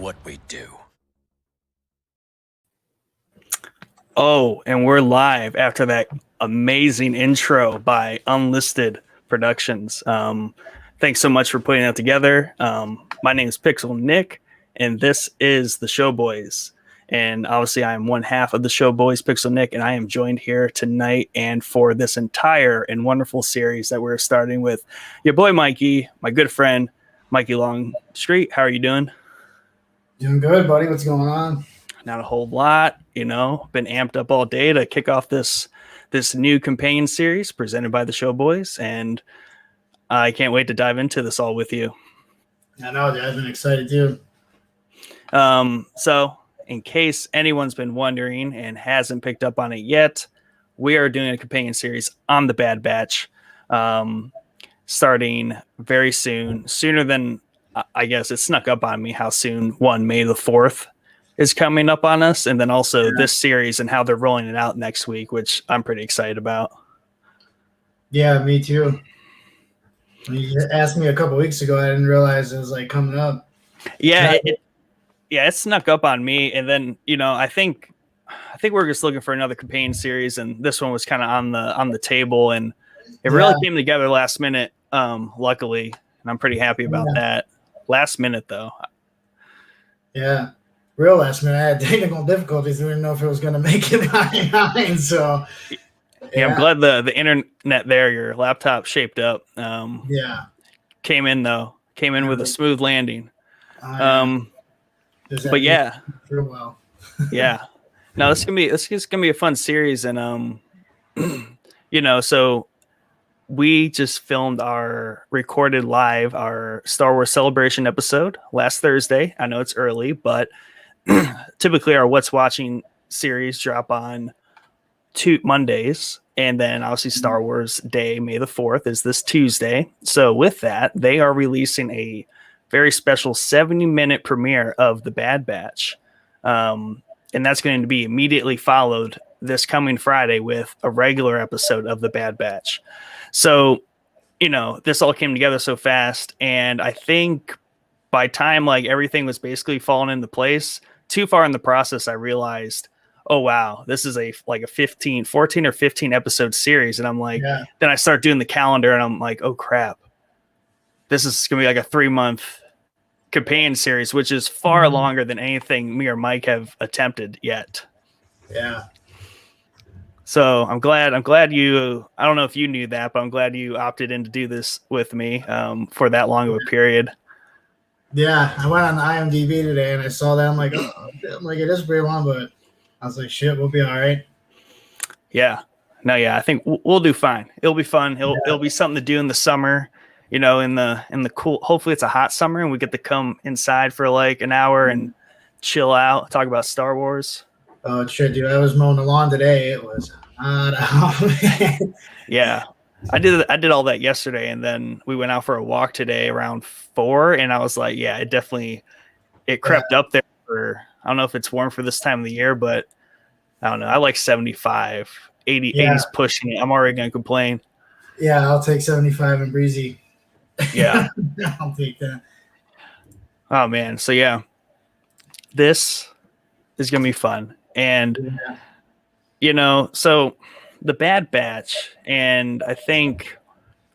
what we do. Oh, and we're live after that amazing intro by Unlisted Productions. Thanks so much for putting that together. My name is Pixel Nick, and this is the Show Boys. And obviously, I am one half of the Show Boys, Pixel Nick, and I am joined here tonight and for this entire and wonderful series that we're starting with your boy Mikey, my good friend Mikey Longstreet. How are you doing? Doing good, buddy. What's going on? Not a whole lot, been amped up all day to kick off this new companion series presented by the Show Boys, and I can't wait to dive into this all with you. I know, dude. I've been excited too. So in case anyone's been wondering and hasn't picked up on it yet, we are doing a companion series on the Bad Batch, starting very soon, sooner than I guess it snuck up on me how soon May the 4th is coming up on us, and then also this series and how they're rolling it out next week, which I'm pretty excited about. Yeah, me too. When you asked me a couple weeks ago, I didn't realize it was like coming up. Yeah, it snuck up on me, and then I think we're just looking for another companion series, and this one was kind of on the table, and it really came together last minute. Luckily, and I'm pretty happy about that. Last minute though. Yeah. Real last minute. I had technical difficulties. We didn't know if it was going to make it behind. So, I'm glad the internet there, your laptop shaped up. Came in with a smooth landing. But yeah, real well. Yeah. No, this is gonna be a fun series, and so we just filmed recorded live our Star Wars Celebration episode last Thursday. I know it's early, but typically our What's Watching series drop on Mondays, and then obviously Star Wars Day, May the 4th, is this Tuesday. So with that, they are releasing a very special 70-minute premiere of The Bad Batch. And that's going to be immediately followed this coming Friday with a regular episode of The Bad Batch. So, this all came together so fast, and I think by time everything was basically falling into place, too far in the process, I realized, oh wow, this is a 14 or 15 episode series, and I'm like, then I start doing the calendar, and I'm like, oh crap, this is gonna be like a 3-month companion series, which is far longer than anything me or Mike have attempted yet. Yeah. So I'm glad you, I don't know if you knew that, but I'm glad you opted in to do this with me for that long of a period. Yeah, I went on IMDb today and I saw that. I'm like, it is pretty long, but I was like, shit, we'll be all right. Yeah. No, yeah, I think we'll do fine. It'll be fun. It'll be something to do in the summer, in the cool, hopefully it's a hot summer and we get to come inside for an hour and chill out, talk about Star Wars. Oh shit, dude! I was mowing the lawn today. It was hot out. Yeah, I did all that yesterday, and then we went out for a walk today around 4, and I was like, yeah, it crept up there. I don't know if it's warm for this time of the year, but I don't know. I like 75, 80s pushing it. I'm already gonna complain. Yeah, I'll take 75 and breezy. Yeah, I'll take that. Oh man, so yeah, this is gonna be fun. And, so the Bad Batch, and I think,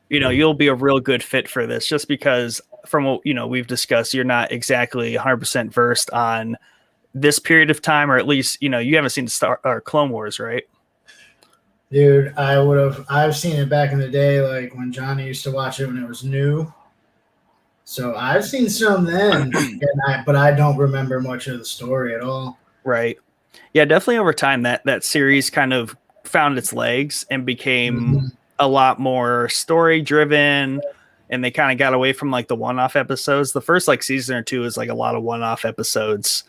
you'll be a real good fit for this just because from what, we've discussed, you're not exactly 100% versed on this period of time, or at least, you haven't seen Clone Wars, right? Dude, I've seen it back in the day, when Johnny used to watch it when it was new. So I've seen some then, but I don't remember much of the story at all. Right. Yeah, definitely over time that series kind of found its legs and became a lot more story driven, and they kind of got away from the one-off episodes. The first season or two is a lot of one-off episodes,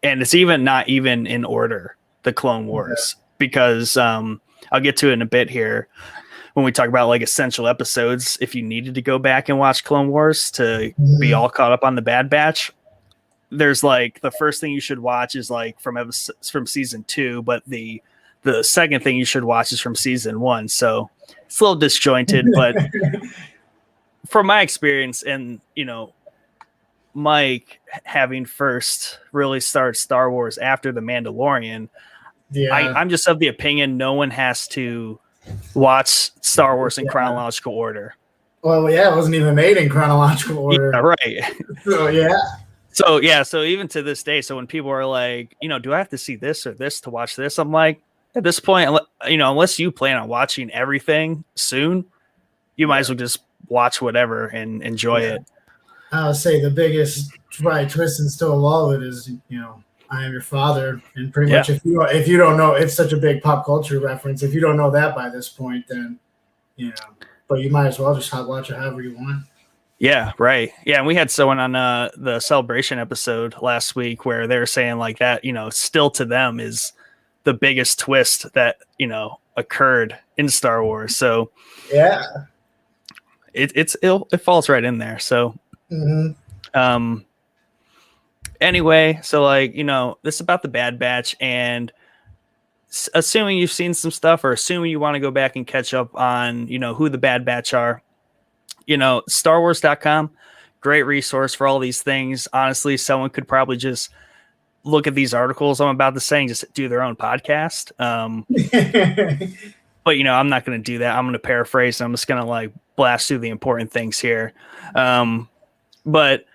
and it's not even in order, the Clone Wars, because I'll get to it in a bit here when we talk about essential episodes. If you needed to go back and watch Clone Wars to be all caught up on the Bad Batch, there's the first thing you should watch is from season 2, but the second thing you should watch is from season 1. So it's a little disjointed, but from my experience, and Mike having first really started Star Wars after The Mandalorian, Yeah. I'm just of the opinion no one has to watch Star Wars in Yeah. chronological order. Well, yeah, it wasn't even made in chronological order. Yeah, right. So yeah. So even to this day, so when people are like, do I have to see this or this to watch this? I'm like, at this point, unless you plan on watching everything soon, you might as well just watch whatever and enjoy it. I would say the biggest probably twist and still of all of it is, I am your father, and pretty much if you don't know, it's such a big pop culture reference. If you don't know that by this point, then but you might as well just watch it however you want. Yeah, right. Yeah, and we had someone on the celebration episode last week where they were saying like that, still to them is the biggest twist that occurred in Star Wars. So yeah, it falls right in there. So anyway, so like this is about the Bad Batch, and assuming you've seen some stuff, or assuming you want to go back and catch up on who the Bad Batch are, StarWars.com, great resource for all these things. Honestly, someone could probably just look at these articles I'm about to say and just do their own podcast. But I'm not going to do that. I'm going to paraphrase. I'm just going to like blast through the important things here. But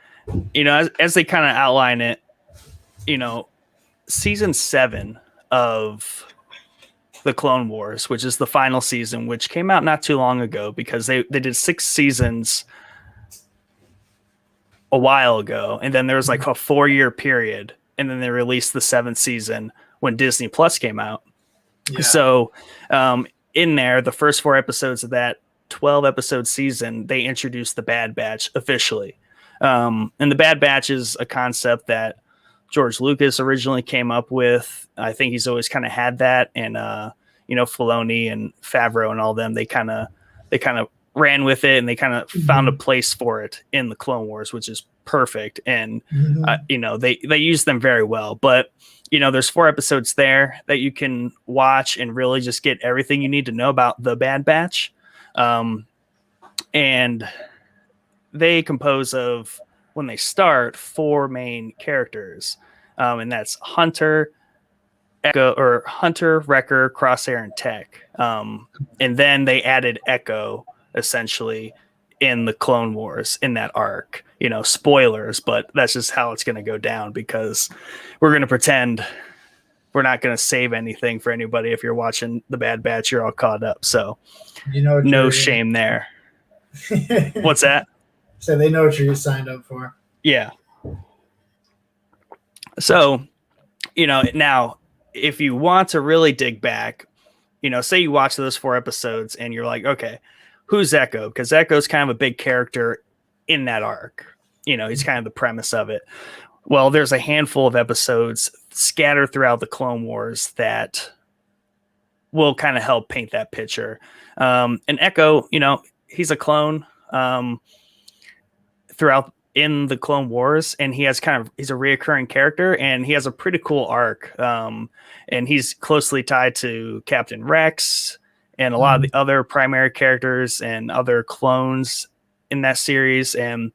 as they kind of outline it, season 7 of the Clone Wars, which is the final season, which came out not too long ago, because they did 6 seasons a while ago, and then there was like a 4-year period, and then they released the 7th season when Disney Plus came out. Yeah. So in there, the first 4 episodes of that 12 episode season, they introduced the Bad Batch officially. And the Bad Batch is a concept that George Lucas originally came up with. I think he's always kind of had that, and Filoni and Favreau and all them, they kind of ran with it, and they kind of found a place for it in the Clone Wars, which is perfect. And they use them very well. But there's 4 episodes there that you can watch and really just get everything you need to know about the Bad Batch. And they compose of, when they start, 4 main characters, and that's Hunter, Wrecker, Crosshair, and Tech. And then they added Echo essentially in the Clone Wars in that arc. Spoilers, but that's just how it's going to go down, because we're going to pretend we're not going to save anything for anybody. If you're watching the Bad Batch, you're all caught up. So no shame there. What's that? So they know what you're signed up for. Yeah. So, now if you want to really dig back, say you watch those 4 episodes and you're like, okay, who's Echo? Because Echo's kind of a big character in that arc. He's kind of the premise of it. Well, there's a handful of episodes scattered throughout the Clone Wars that will kind of help paint that picture. And Echo, he's a clone throughout in the Clone Wars, and he's a reoccurring character, and he has a pretty cool arc. And he's closely tied to Captain Rex and a lot of the other primary characters and other clones in that series. And,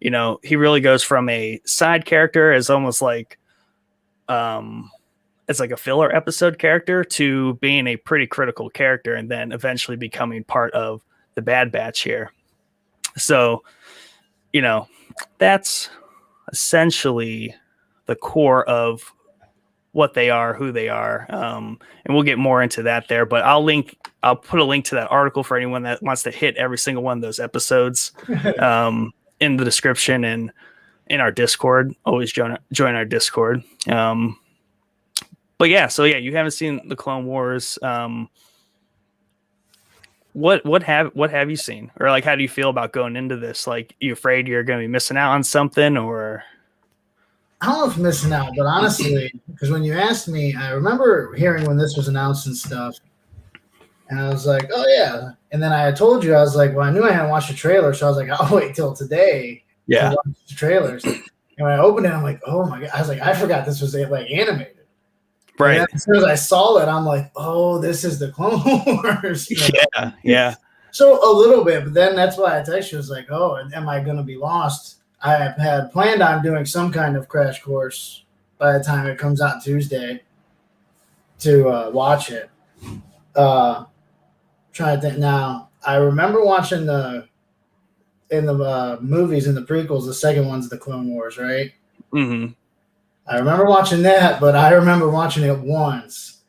he really goes from a side character as almost like, as like a filler episode character to being a pretty critical character, and then eventually becoming part of the Bad Batch here. So, that's essentially the core of what they are, who they are. And we'll get more into that there, but I'll put a link to that article for anyone that wants to hit every single one of those episodes in the description and in our Discord. Always join our Discord. But yeah, so yeah, you haven't seen the Clone Wars. What have you seen, or like how do you feel about going into this? Like, you afraid you're going to be missing out on something, or? I don't know if missing out, but honestly, because when you asked me, I remember hearing when this was announced and stuff, and I was like, oh yeah. And then I told you, I was like, well, I knew I hadn't watched the trailer, so I was like, I'll wait till today to watch the trailers. And when I opened it, I'm like, oh my god! I was like, I forgot this was like animated. Right. And as soon as I saw it, I'm like, oh, this is the Clone Wars. Yeah. So a little bit, but then that's why I texted you. I was like, oh, am I going to be lost? I had planned on doing some kind of crash course by the time it comes out Tuesday to watch it. Trying to think now. I remember watching the movies in the prequels. The second one's the Clone Wars, right? Mm-hmm. I remember watching that, but I remember watching it once,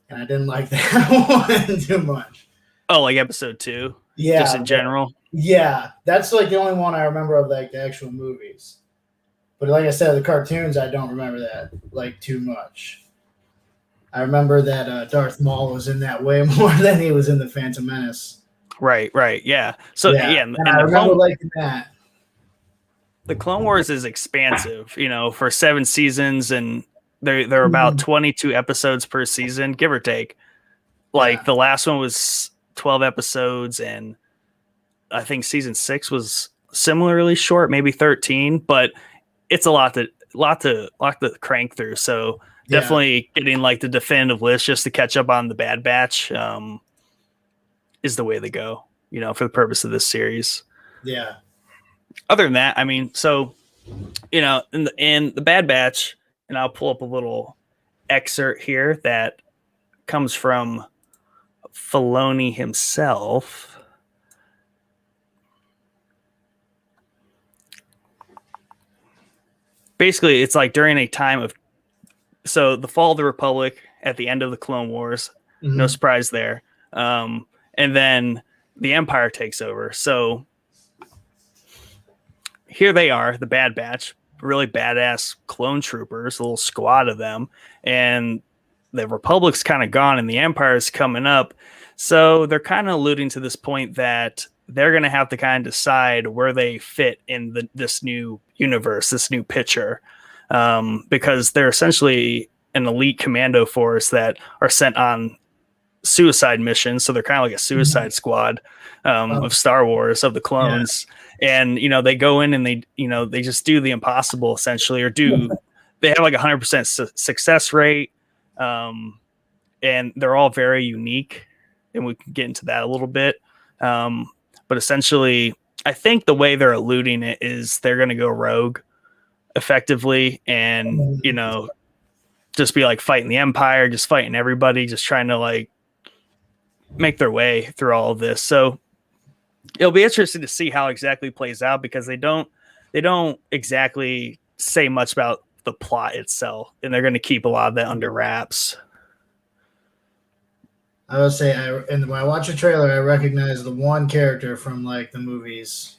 and I didn't like that one too much. Oh, like episode 2? Yeah, just in general. Yeah, that's like the only one I remember of like the actual movies. But like I said, the cartoons I don't remember that like too much. I remember that Darth Maul was in that way more than he was in the Phantom Menace. Right, yeah. So yeah, and I remember liking that. The Clone Wars is expansive, for 7 seasons, and they're about 22 episodes per season, give or take. Like the last one was 12 episodes, and I think season 6 was similarly short, maybe 13, but it's a lot to crank through. So definitely getting like the definitive list just to catch up on the Bad Batch is the way to go, for the purpose of this series. Yeah. Other than that, I mean, so, in the Bad Batch, and I'll pull up a little excerpt here that comes from Filoni himself. Basically, it's like during a time of, so the fall of the Republic at the end of the Clone Wars, no surprise there. And then the Empire takes over. So here they are, the Bad Batch, really badass clone troopers, a little squad of them. And the Republic's kind of gone and the Empire's coming up. So they're kind of alluding to this point that they're going to have to kind of decide where they fit in this new universe, this new picture, because they're essentially an elite commando force that are sent on suicide missions. So they're kind of like a suicide squad of Star Wars, of the clones. Yeah. And, they go in and they just do the impossible essentially, or they have like 100% success rate. And they're all very unique, and we can get into that a little bit. But essentially, I think the way they're alluding it is they're going to go rogue effectively and, just be like fighting the Empire, just fighting everybody, just trying to like make their way through all of this. So it'll be interesting to see how exactly plays out, because they don't exactly say much about the plot itself, and they're going to keep a lot of that under wraps. I would say, and when I watch a trailer, I recognize the one character from like the movies.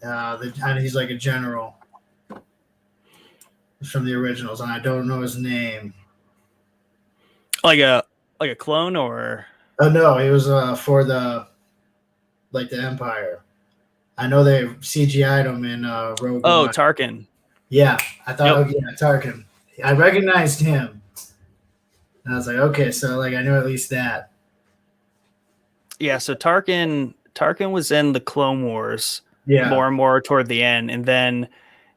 He's like a general from the originals, and I don't know his name. Like a clone, or? Oh no, he was for the Empire. I know they CGI'd him in Rogue One. Tarkin. Yeah, I thought Tarkin. I recognized him. And I was like, okay, so like I knew at least that. Yeah, so Tarkin was in the Clone Wars more and more toward the end, and then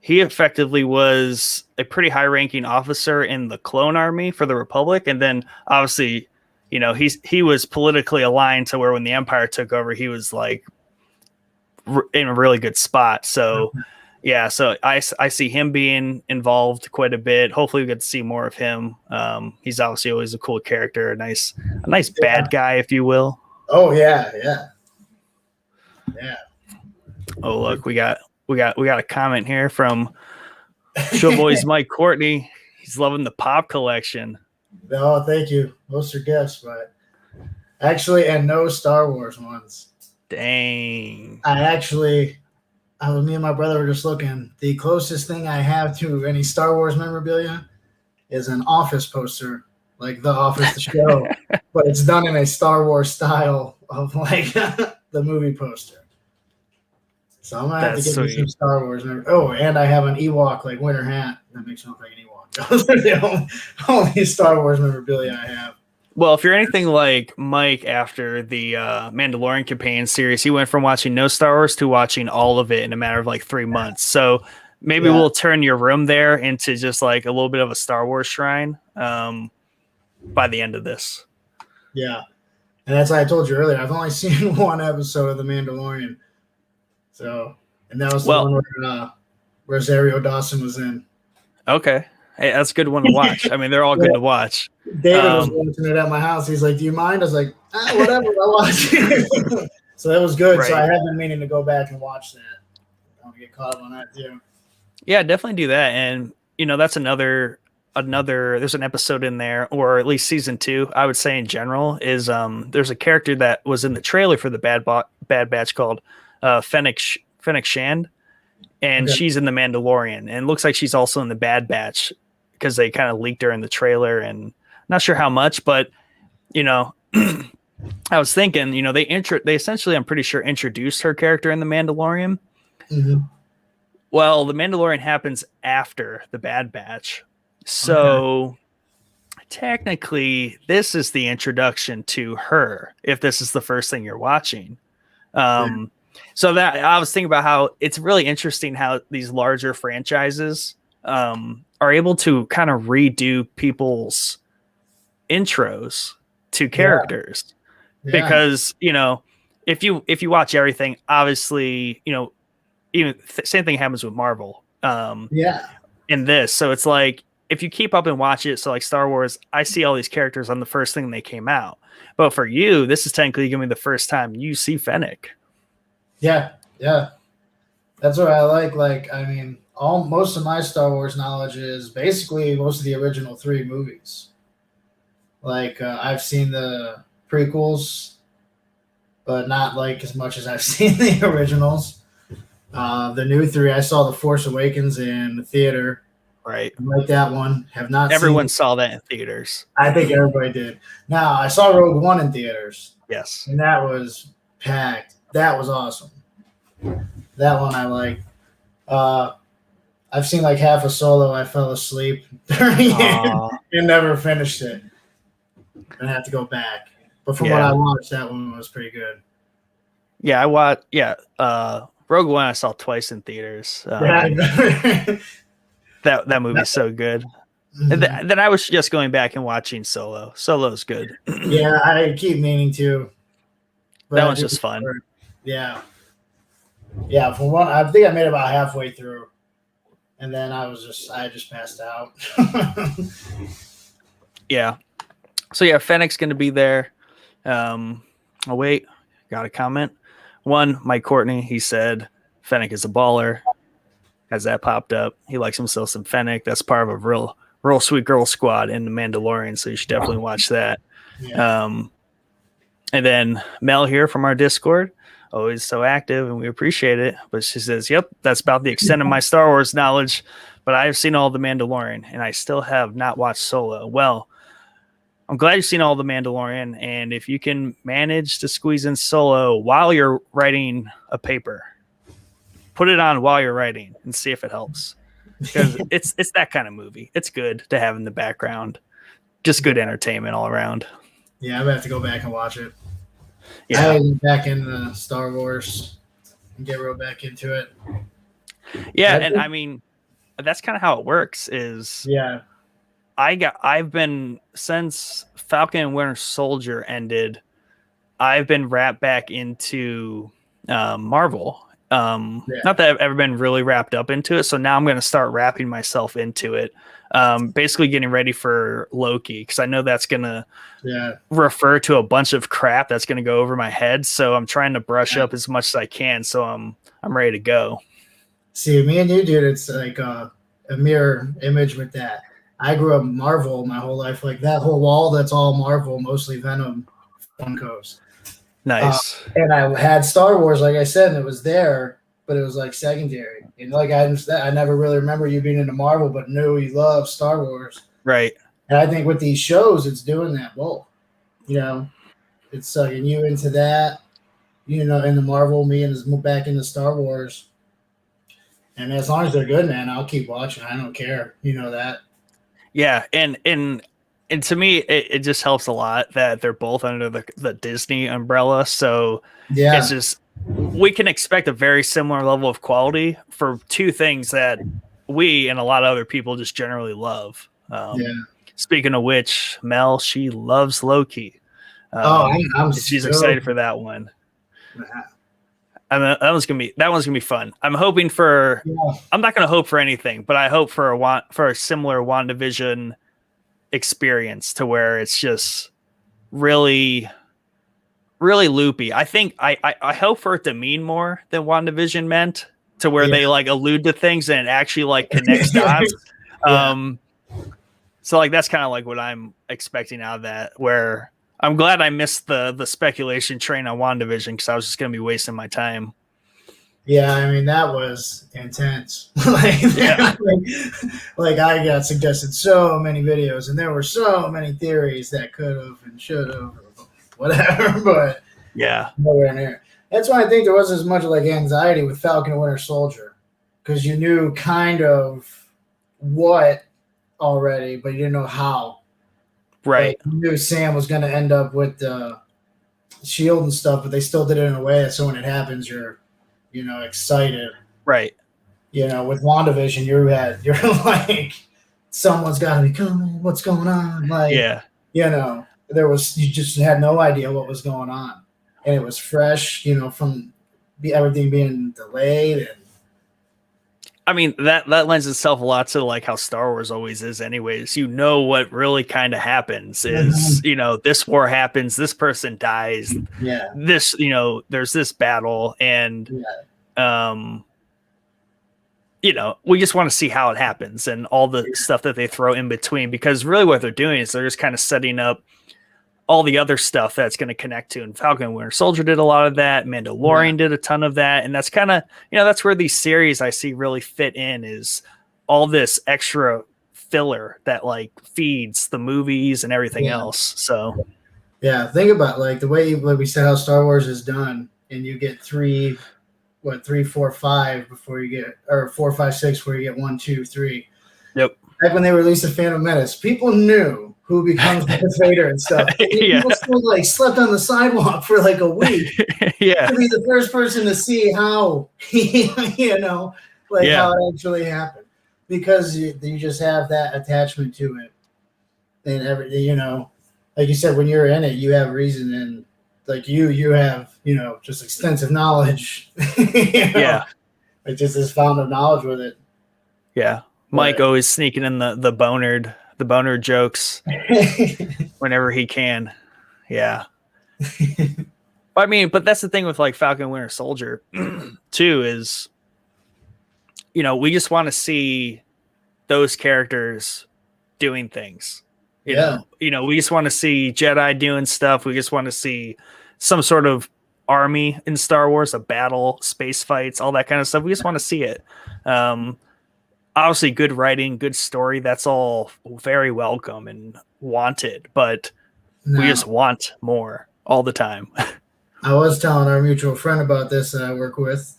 he effectively was a pretty high-ranking officer in the clone army for the Republic, and then obviously, he was politically aligned to where when the Empire took over, he was like in a really good spot. So yeah, so I see him being involved quite a bit. Hopefully we get to see more of him. He's obviously always a cool character, a nice bad guy, if you will. Oh yeah. Oh look, we got a comment here from Showboy's Mike Courtney. He's loving the pop collection. Oh, thank you. Most are gifts, but actually, and no Star Wars ones. Dang. Me and my brother were just looking. The closest thing I have to any Star Wars memorabilia is an Office poster, like The Office, the show, but it's done in a Star Wars style of like the movie poster. So I'm gonna have to get me some Star Wars. Oh, and I have an Ewok like winter hat that makes me look like an Ewok. Those are the only Star Wars memorabilia I have. Well, if you're anything like Mike after the Mandalorian Companion series, he went from watching no Star Wars to watching all of it in a matter of like 3 months. So maybe we'll turn your room there into just like a little bit of a Star Wars shrine by the end of this. Yeah. And that's why I told you earlier, I've only seen one episode of The Mandalorian. So, and that was the one where Rosario Dawson was in. Okay. Hey, that's a good one to watch. I mean, they're all Yeah. good to watch. David was watching it at my house. He's like, "Do you mind?" I was like, "Whatever, I'll watch it." So that was good. So I Right. have been meaning to go back and watch that. I want to get caught up on that too. Yeah, definitely do that. And that's another there's an episode in there, or at least season 2, I would say in general, is there's a character that was in the trailer for the Bad Batch called Fennec Shand, and Okay. she's in the Mandalorian, and it looks like she's also in the Bad Batch because they kind of leaked her in the trailer, and not sure how much, but I was thinking, they essentially, I'm pretty sure, introduced her character in the Mandalorian. Mm-hmm. Well, the Mandalorian happens after the Bad Batch, so technically, this is the introduction to her. If this is the first thing you're watching, so that I was thinking about how it's really interesting how these larger franchises are able to kind of redo people's intros to characters. Yeah. Because if you watch everything, obviously even same thing happens with Marvel in this, so it's like if you keep up and watch it, so like Star Wars, I see all these characters on the first thing they came out, but for you this is technically gonna be the first time you see Fennec. Yeah, that's what I like. I mean, most of my Star Wars knowledge is basically most of the original 3 movies. Like I've seen the prequels, but not like as much as I've seen the originals. The new 3, I saw The Force Awakens in the theater. Right. I like that one. Have not Everyone seen saw that in theaters. I think everybody did. Now, I saw Rogue One in theaters. Yes. And that was packed. That was awesome. That one I like. I've seen like half a Solo. I fell asleep during it and never finished it. I have to go back. But from what I watched, that one was pretty good. Yeah, I watched. Yeah, Rogue One I saw twice in theaters. That movie's so good. Mm-hmm. And then I was just going back and watching Solo. Solo's good. Yeah, I keep meaning to. That one's just fun. Yeah. Yeah, for one, I think I made it about halfway through, and then I just passed out. Yeah. So yeah, Fennec's going to be there. Oh wait, got a comment. One, Mike Courtney, he said Fennec is a baller. Has that popped up? He likes himself some Fennec. That's part of a real sweet girl squad in the Mandalorian, so you should definitely watch that. Yeah. And then Mel here from our Discord, always so active, and we appreciate it. But she says, "Yep, that's about the extent of my Star Wars knowledge. But I have seen all the Mandalorian, and I still have not watched Solo." Well, I'm glad you've seen all the Mandalorian, and if you can manage to squeeze in Solo while you're writing a paper, put it on while you're writing and see if it helps. Because it's that kind of movie. It's good to have in the background. Just good entertainment all around. Yeah, I'm going to have to go back and watch it. Yeah. I get back in the Star Wars and get real back into it. Yeah, and I mean, that's kind of how it works is I've been, since Falcon and Winter Soldier ended, I've been wrapped back into Marvel. Not that I've ever been really wrapped up into it, so now I'm going to start wrapping myself into it. Basically getting ready for Loki, because I know that's going to refer to a bunch of crap that's going to go over my head, so I'm trying to brush up as much as I can, so I'm ready to go. See, me and you, dude, it's like a mirror image with that. I grew up Marvel my whole life. Like that whole wall, that's all Marvel, mostly Venom Funkos. Nice. And I had Star Wars, like I said, and it was there, but it was like secondary. And like I never really remember you being into Marvel, but knew you love Star Wars. Right. And I think with these shows, it's doing that. Whoa. It's sucking you into that, in the Marvel, me and back into Star Wars. And as long as they're good, man, I'll keep watching. I don't care. You know that. Yeah, and to me, it just helps a lot that they're both under the Disney umbrella. So it's just, we can expect a very similar level of quality for two things that we and a lot of other people just generally love. Speaking of which, Mel, she loves Loki. I'm she's excited for that one. I mean, that one's gonna be fun. I'm hoping for. Yeah, I'm not gonna hope for anything, but I hope for a similar WandaVision experience to where it's just really really loopy. I think I hope for it to mean more than WandaVision meant, to where yeah, they like allude to things and it actually like connects dots. yeah, Um, so like that's kind of like what I'm expecting out of that. Where I'm glad I missed the speculation train on WandaVision because I was just gonna be wasting my time. yeah. I mean, that was intense. like, Yeah, like I got suggested so many videos, and there were so many theories that could have and should have, whatever. But yeah, nowhere near. That's why I think there was as much like anxiety with Falcon and Winter Soldier, because you knew kind of what already, but you didn't know how. Like right, you knew Sam was going to end up with the shield and stuff, but they still did it in a way that so when it happens, you're, excited. right. With WandaVision, you're like, someone's got to be coming. What's going on? Like, Yeah. you just had no idea what was going on, and it was fresh. From everything being delayed and I mean that lends itself a lot to like how Star Wars always is anyways. What really kind of happens is, this war happens, this person dies, yeah, this, there's this battle and yeah, um we just want to see how it happens and all the stuff that they throw in between, because really what they're doing is they're just kind of setting up all the other stuff that's going to connect to. And Falcon and Winter Soldier did a lot of that. Mandalorian did a ton of that. And that's kind of, that's where these series I see really fit in, is all this extra filler that like feeds the movies and everything else. So yeah. Think about like the way like we said how Star Wars is done, and you get three, 4, 5 before you get, or 4, 5, 6 before you get 1, 2, 3. yep. Back when they released the Phantom Menace, people knew who becomes Darth Vader and stuff. Yeah. People still like slept on the sidewalk for like a week Yeah. to be the first person to see how how it actually happened, because you just have that attachment to it, and everything. Like you said, when you're in it, you have reason, and like you have just extensive knowledge. Yeah. Like just this fountain of knowledge with it. Yeah. Mike always sneaking in the boner jokes whenever he can. Yeah. I mean, but that's the thing with like Falcon and Winter Soldier too, is we just want to see those characters doing things. We just want to see Jedi doing stuff. We just want to see some sort of army in Star Wars, a battle, space fights, all that kind of stuff. We just want to see it. Obviously good writing, good story, that's all very welcome and wanted, but we just want more all the time. I was telling our mutual friend about this that I work with,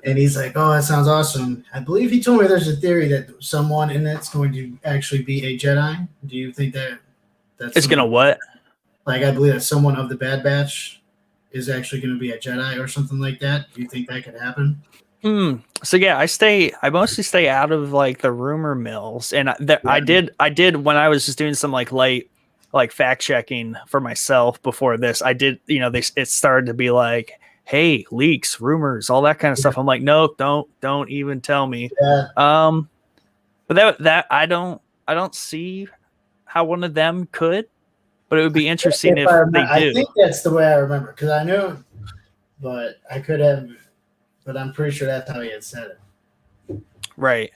and he's like, "Oh, that sounds awesome." I believe he told me there's a theory that someone in it's going to actually be a Jedi. Do you think that's it's gonna what? Like, I believe that someone of the Bad Batch is actually going to be a Jedi or something like that. Do you think that could happen? So yeah, I mostly stay out of like the rumor mills, and I did when I was just doing some like light like fact checking for myself before this. I did, it started to be like, hey, leaks, rumors, all that kind of stuff. I'm like, no, don't even tell me. Yeah. But that I don't see how one of them could, but it would be interesting if they do. I think that's the way I remember, because I knew, but I could have. But I'm pretty sure that's how he had said it. Right.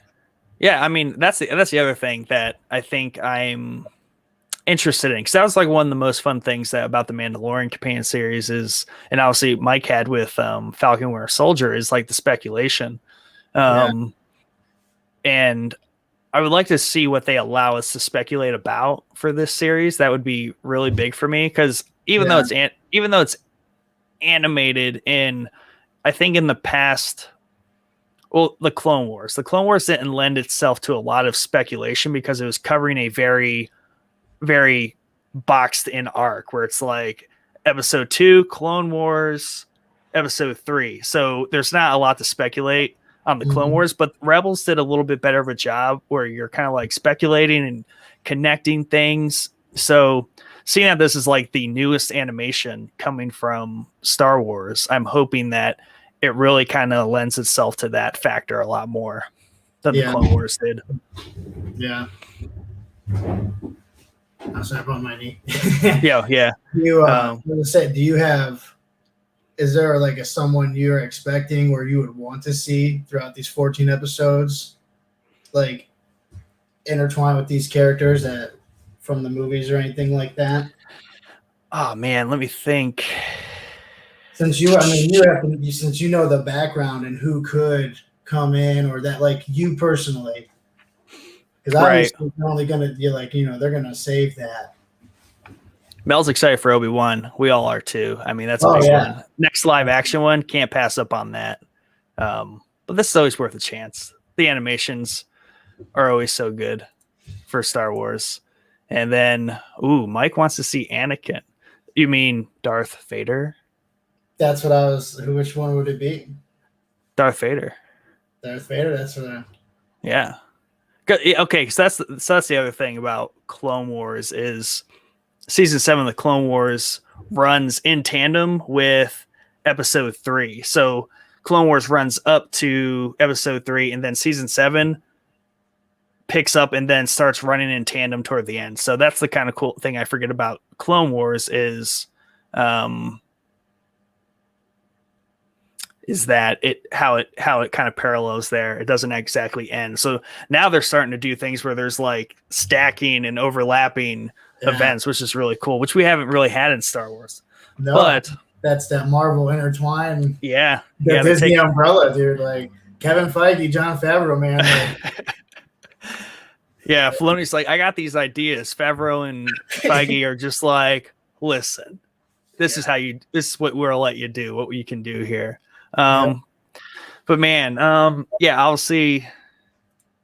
Yeah, I mean, that's the other thing that I think I'm interested in, because that was like one of the most fun things about the Mandalorian companion series is, and obviously Mike had with Falcon Winter Soldier, is like the speculation. And I would like to see what they allow us to speculate about for this series. That would be really big for me, because even though it's animated in, I think in the past, well, the Clone Wars didn't lend itself to a lot of speculation because it was covering a very, very boxed in arc where it's like episode 2, Clone Wars, episode 3. So there's not a lot to speculate on the Clone Wars, but Rebels did a little bit better of a job where you're kind of like speculating and connecting things. So seeing that this is like the newest animation coming from Star Wars, I'm hoping that it really kind of lends itself to that factor a lot more than the Yeah. Clone Wars did. Yeah. I'm sorry about my knee. Yeah. You, I was gonna say, do you have? Is there like a someone you're expecting or you would want to see throughout these 14 episodes, like intertwined with these characters that from the movies or anything like that? Oh man, let me think. Since you, I mean, you have to, since you know the background and who could come in or that, like you personally, because Right. obviously they're only gonna, you're like, they're gonna save that. Mel's excited for Obi-Wan. We all are too. I mean, that's a Oh big yeah, one. Next live action one, can't pass up on that. But this is always worth a chance. The animations are always so good for Star Wars. And then, Mike wants to see Anakin. You mean Darth Vader? that's what I was. Which one would it be? Darth Vader. Darth Vader. That's what. Yeah. Okay, so that's the other thing about Clone Wars is season 7 of the Clone Wars runs in tandem with episode 3. So Clone Wars runs up to episode 3, and then season 7 picks up and then starts running in tandem toward the end. So that's the kind of cool thing I forget about Clone Wars is that how it kind of parallels there. It doesn't exactly end. So now they're starting to do things where there's like stacking and overlapping events, which is really cool, which we haven't really had in Star Wars. No, but that's that Marvel intertwine. Yeah. The Disney umbrella, dude. Like Kevin Feige, Jon Favreau, man. Like, yeah, Filoni's like, I got these ideas. Favreau and Feige are just like, listen, this is what we'll let you do, what you can do here. But man, I'll see.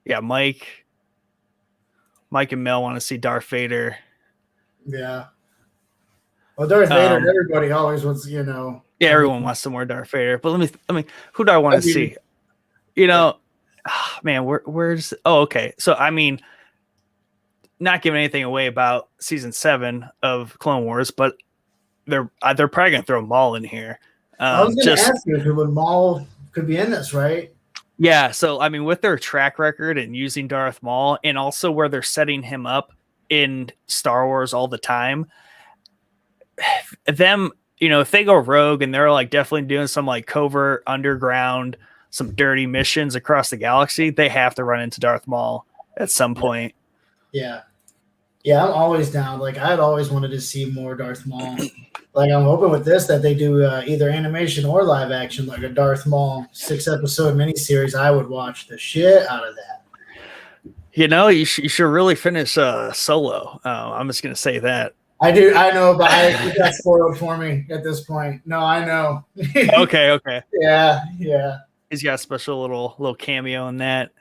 Yeah, Mike and Mel want to see Darth Vader. Yeah. Well, Darth Vader, everybody always wants, Yeah, everyone wants some more Darth Vader. But let me. Who do I want to see? Man, where's? Oh, okay. So I mean, not giving anything away about season 7 of Clone Wars, but they're probably gonna throw Maul in here. I was going to ask you if Maul could be in this, right? Yeah. So I mean, with their track record and using Darth Maul, and also where they're setting him up in Star Wars all the time, them, if they go rogue and they're like definitely doing some like covert underground, some dirty missions across the galaxy, they have to run into Darth Maul at some point. Yeah. Yeah, I'm always down. Like, I'd always wanted to see more Darth Maul. Like, I'm hoping with this that they do either animation or live action, like a Darth Maul 6-episode miniseries. I would watch the shit out of that. You should really finish Solo. I'm just going to say that. I do. I know, but it got spoiled for me at this point. No, I know. Okay. Yeah. He's got a special little cameo in that.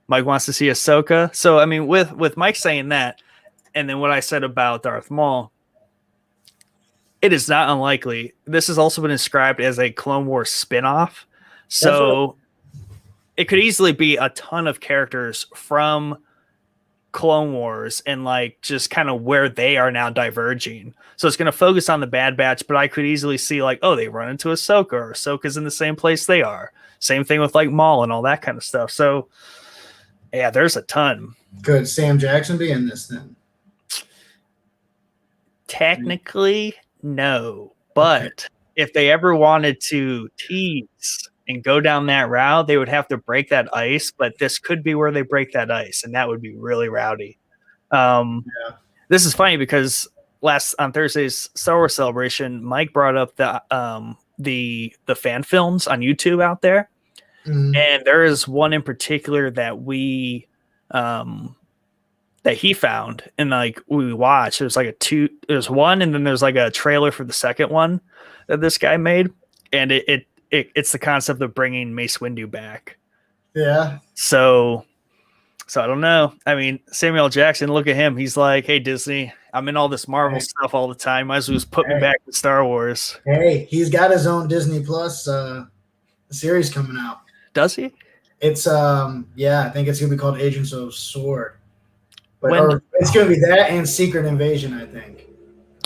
Mike wants to see Ahsoka. So, I mean, with Mike saying that, and then what I said about Darth Maul, it is not unlikely. This has also been described as a Clone Wars spinoff. So it could easily be a ton of characters from Clone Wars and like just kind of where they are now diverging. So it's going to focus on the Bad Batch, but I could easily see like, they run into Ahsoka, or Ahsoka's in the same place they are. Same thing with like Maul and all that kind of stuff. So yeah, there's a ton. Could Sam Jackson be in this then? Technically, no. But if they ever wanted to tease and go down that route, they would have to break that ice. But this could be where they break that ice, and that would be really rowdy. This is funny because on Thursday's Star Wars Celebration, Mike brought up the fan films on YouTube out there. Mm-hmm. And there is one in particular that that he found and like we watched. There's one, and then there's like a trailer for the second one that this guy made, and it's the concept of bringing Mace Windu back. Yeah. So I don't know. I mean, Samuel Jackson, look at him. He's like, hey, Disney, I'm in all this Marvel stuff all the time. Might as well just put me back in Star Wars. Hey, he's got his own Disney Plus series coming out. Does he? It's I think it's gonna be called Agents of S.W.O.R.D. But it's gonna be that and Secret Invasion, I think.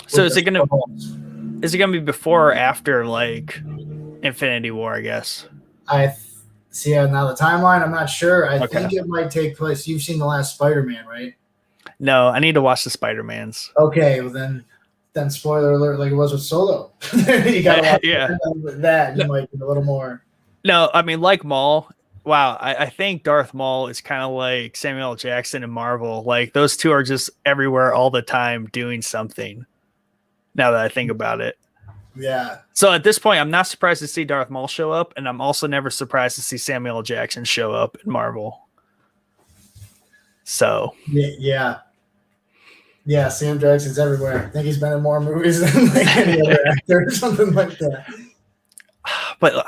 So is it gonna be before or after like Infinity War, I guess. I see now the timeline. I'm not sure. I Okay. think it might take place. You've seen the last Spider-Man, right? No, I need to watch the Spider-Mans. Okay, well then spoiler alert, like it was with Solo. You gotta watch Yeah. with that. You No, might get a little more. no, I mean, like Maul. Wow, I think Darth Maul is kind of like Samuel L. Jackson in Marvel. Like those two are just everywhere all the time doing something. Now that I think about it. Yeah. So at this point, I'm not surprised to see Darth Maul show up, and I'm also never surprised to see Samuel L. Jackson show up in Marvel. So Yeah. Yeah, Sam Jackson's everywhere. I think he's been in more movies than like any other actor or something like that. but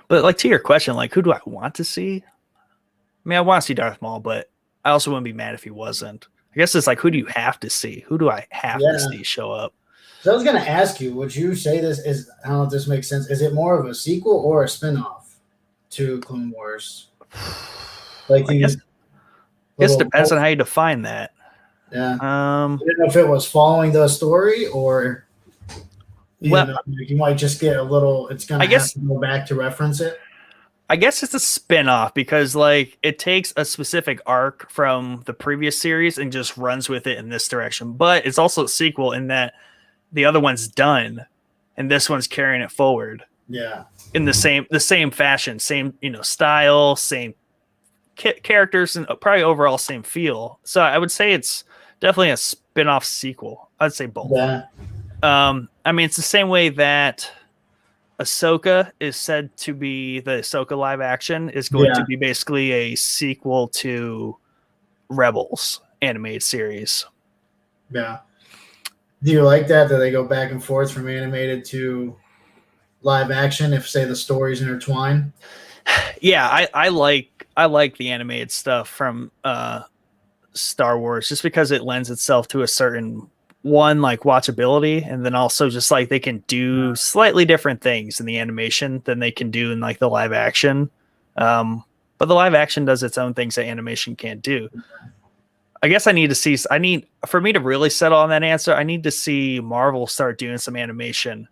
like to your question, like who do I want to see? I mean, I want to see Darth Maul, but I also wouldn't be mad if he wasn't. I guess it's like who do you have to see? Who do I have to see show up? So I was gonna ask you, would you say this is I don't know if this makes sense. Is it more of a sequel or a spin-off to Clone Wars? Like I guess depends on how you define that. Yeah. I didn't know if it was following the story or you might just get a little. It's gonna have to go back to reference it. I guess it's a spin-off because like it takes a specific arc from the previous series and just runs with it in this direction. But it's also a sequel in that the other one's done and this one's carrying it forward. Yeah. In the same fashion, same, style, same characters, and probably overall same feel. So I would say it's definitely a spin-off sequel. I'd say both. Yeah. I mean, it's the same way that Ahsoka is said to be the Ahsoka live action is going to be basically a sequel to Rebels animated series. Yeah. Do you like that they go back and forth from animated to live action if say the stories intertwine? Yeah, I like the animated stuff from Star Wars just because it lends itself to a certain one like watchability, and then also just like they can do slightly different things in the animation than they can do in like the live action. But the live action does its own things that animation can't do. I guess for me to really settle on that answer, I need to see Marvel start doing some animation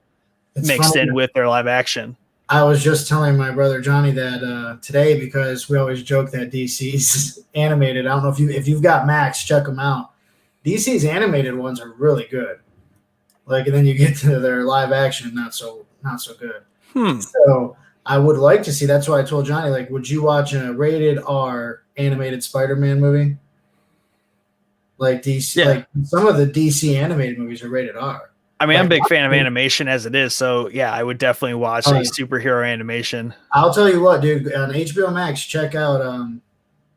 mixed in with their live action. I was just telling my brother Johnny that today because we always joke that DC's animated. I don't know if you've got Max, check them out. DC's animated ones are really good. Like, and then you get to their live action, not so good. So I would like to see. That's why I told Johnny, like, would you watch a rated R animated Spider-Man movie? Like DC, like some of the DC animated movies are rated R. I mean, I'm a big fan of animation as it is, so yeah, I would definitely watch a superhero animation. I'll tell you what, dude. On HBO Max, check out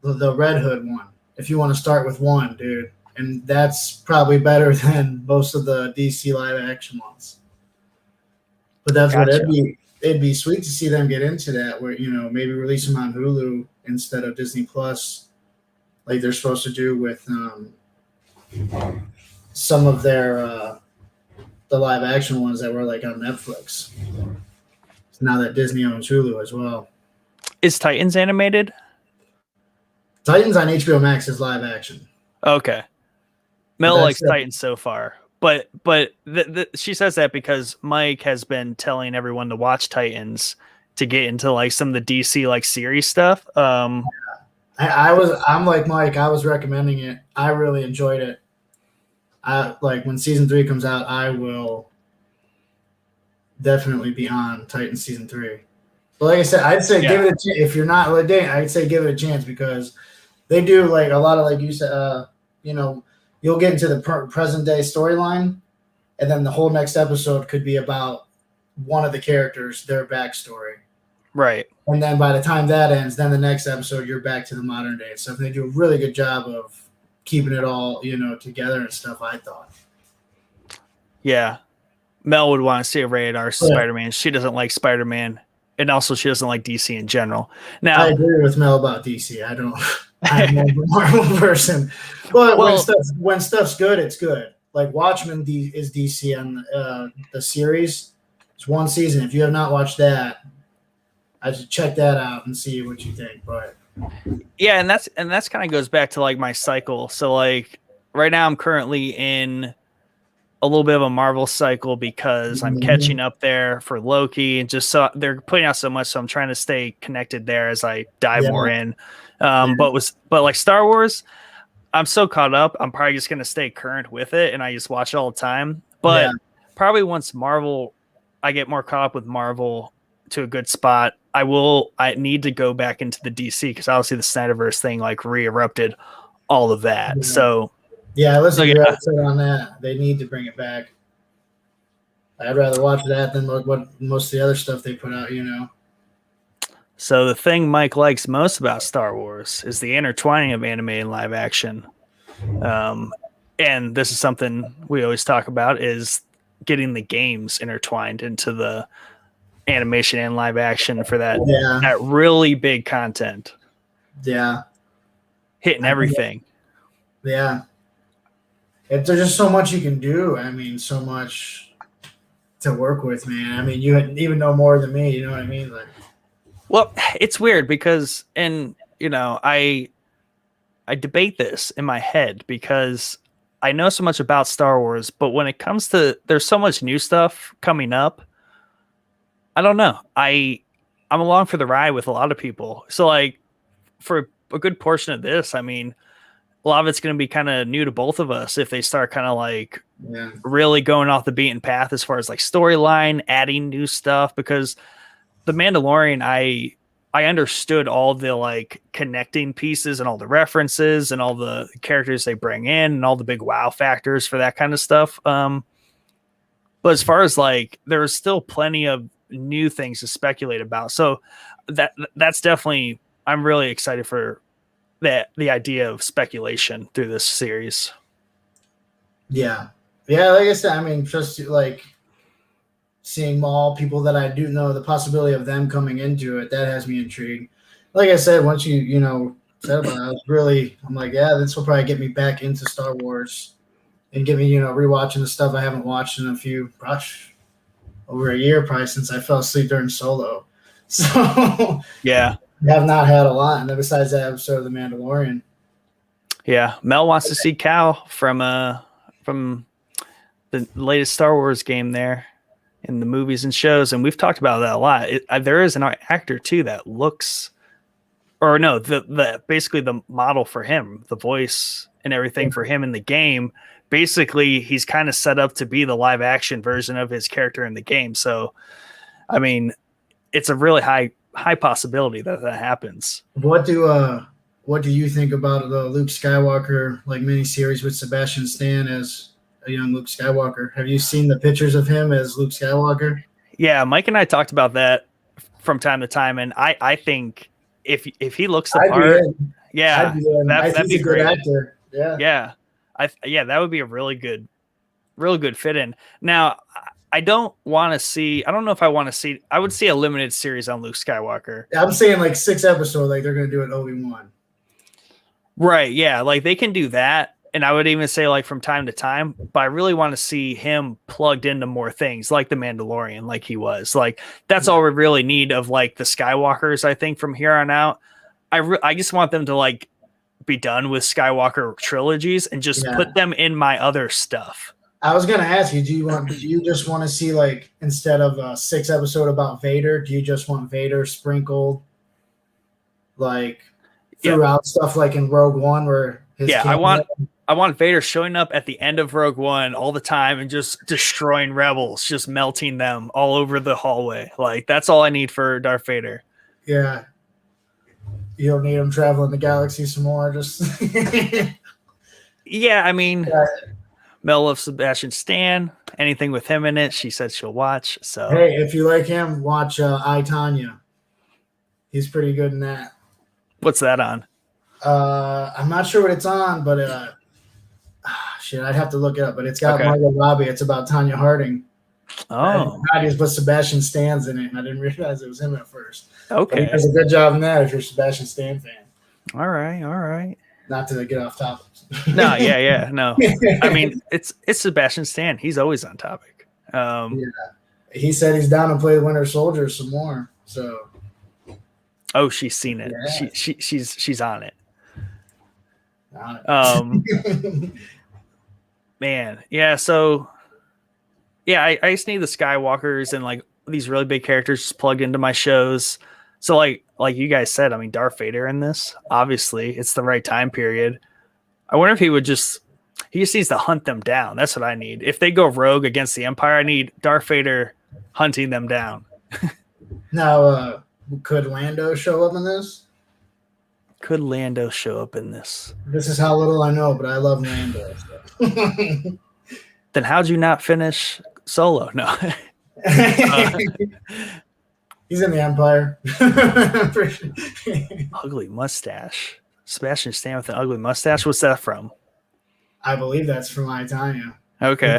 the Red Hood one if you want to start with one, dude. And that's probably better than most of the DC live action ones. But that's what it'd be sweet to see them get into that, where maybe release them on Hulu instead of Disney Plus, like they're supposed to do with some of their the live action ones that were like on Netflix. So now that Disney owns Hulu as well. Is Titans animated? Titans on HBO Max is live action. Okay. Mel likes Titans so far, but she says that because Mike has been telling everyone to watch Titans to get into like some of the DC like series stuff. I'm like Mike. I was recommending it. I really enjoyed it. Like when season 3 comes out, I will definitely be on Titans season 3. But like I said, I'd say give it a chance. If you're not like I'd say give it a chance because they do like a lot of like you said. You'll get into the present day storyline, and then the whole next episode could be about one of the characters, their backstory. Right. And then by the time that ends, then the next episode, you're back to the modern day stuff. They do a really good job of keeping it all, together and stuff, I thought. Yeah. Mel would want to see a rated R Spider-Man. She doesn't like Spider-Man, and also she doesn't like DC in general. Now, I agree with Mel about DC. I'm more of a Marvel person. But when stuff's good, it's good. Like Watchmen is DC on the series. It's one season. If you have not watched that, I should check that out and see what you think. But yeah, and that's kind of goes back to like my cycle. So like right now I'm currently in a little bit of a Marvel cycle because I'm Mhm. catching up there for Loki, and just so they're putting out so much, so I'm trying to stay connected there as I dive Yeah, more in. yeah, But like Star Wars, I'm so caught up. I'm probably just gonna stay current with it, and I just watch it all the time. yeah, But probably once Marvel, I get more caught up with Marvel to a good spot. I will. I need to go back into the DC because obviously the Snyderverse thing like re-erupted all of that. yeah. So, Yeah, I so listened to your yeah. episode on that. They need to bring it back. I'd rather watch that than what most of the other stuff they put out. So the thing Mike likes most about Star Wars is the intertwining of anime and live action. Um, and this is something we always talk about is getting the games intertwined into the animation and live action for Yeah, that really big content, yeah, hitting I think, everything. yeah. There's just so much you can do. I mean, so much to work with, man. I mean, you even know more than me. You know what I mean? Like, Well, it's weird because, and you know, I debate this in my head because I know so much about Star Wars, but when it comes to there's so much new stuff coming up, I don't know. I'm along for the ride with a lot of people. So like for a good portion of this, I mean, a lot of it's going to be kind of new to both of us if they start kind of like yeah, really going off the beaten path as far as like storyline, adding new stuff because the Mandalorian I understood all the like connecting pieces and all the references and all the characters they bring in and all the big wow factors for that kind of stuff. But as far as like there's still plenty of new things to speculate about. So that's definitely I'm really excited for that the idea of speculation through this series. yeah, yeah. Like I said, I mean, just like seeing all people that I do know, the possibility of them coming into it, that has me intrigued. Like I said, once you said about it, I was really, I'm like, yeah, this will probably get me back into Star Wars and get me, rewatching the stuff I haven't watched in gosh, over a year probably since I fell asleep during Solo. So I Yeah. have not had a lot, and then besides that episode of The Mandalorian. Yeah. Mel wants to see Cal from the latest Star Wars game there in the movies and shows, and we've talked about that a lot. There is an actor too that looks, or no, the basically the model for him, the voice and everything for him in the game. Basically, he's kind of set up to be the live action version of his character in the game. So, I mean, it's a really high possibility that that happens. What do you think about the Luke Skywalker like miniseries with Sebastian Stan as a young Luke Skywalker? Have you seen the pictures of him as Luke Skywalker? Yeah, Mike and I talked about that from time to time, and I think if he looks the I'd be part, in. I'd yeah, be in. that'd He's be a good great. actor. Yeah. Yeah, yeah, that would be a really good fit in. Now, I don't want to see. I don't know if I want to see. I would see a limited series on Luke Skywalker. I'm saying like 6 episodes, like they're gonna do it Obi-Wan. Right? Yeah, like they can do that. And I would even say like from time to time, but I really want to see him plugged into more things like the Mandalorian, like he was. Like that's all we really need of like the Skywalkers. I think from here on out, I just want them to like be done with Skywalker trilogies and just Yeah. put them in my other stuff. I was gonna ask you, do you just want to see like instead of a 6 episode about Vader, do you just want Vader sprinkled like Yeah, throughout stuff like in Rogue One where his yeah. cameo? I want Vader showing up at the end of Rogue One all the time and just destroying rebels, just melting them all over the hallway. Like that's all I need for Darth Vader. Yeah. You don't need him traveling the galaxy some more. Just Yeah, I mean, Yeah. Mel loves Sebastian Stan. Anything with him in it, she said she'll watch. So Hey, if you like him, watch I Tanya. He's pretty good in that. what's that on? I'm not sure what it's on, but shit, I'd have to look it up. But it's got Okay. Margot Robbie. It's about Tanya Harding. Oh, But Sebastian Stan's in it, and I didn't realize it was him at first. But he okay. does a good job in that if you're a Sebastian Stan fan. All right, all right. Not to get off topic. No, yeah, no. I mean, it's Sebastian Stan. He's always on topic. Yeah. He said he's down to play the Winter Soldier some more. So Oh, she's seen it. Yeah. She's on it. uh, Man, yeah. So yeah, I just need the Skywalkers and like these really big characters just plugged into my shows. So like you guys said, I mean Darth Vader in this, obviously it's the right time period. I wonder if he just needs to hunt them down. That's what I need. If they go rogue against the Empire, I need Darth Vader hunting them down. Now, could Lando show up in this? Could Lando show up in this? This is how little I know, but I love Lando. So. Then how'd you not finish Solo? No. He's in the Empire. Ugly mustache. Sebastian Stan with an ugly mustache. What's that from? I believe that's from I, Tonya. Okay.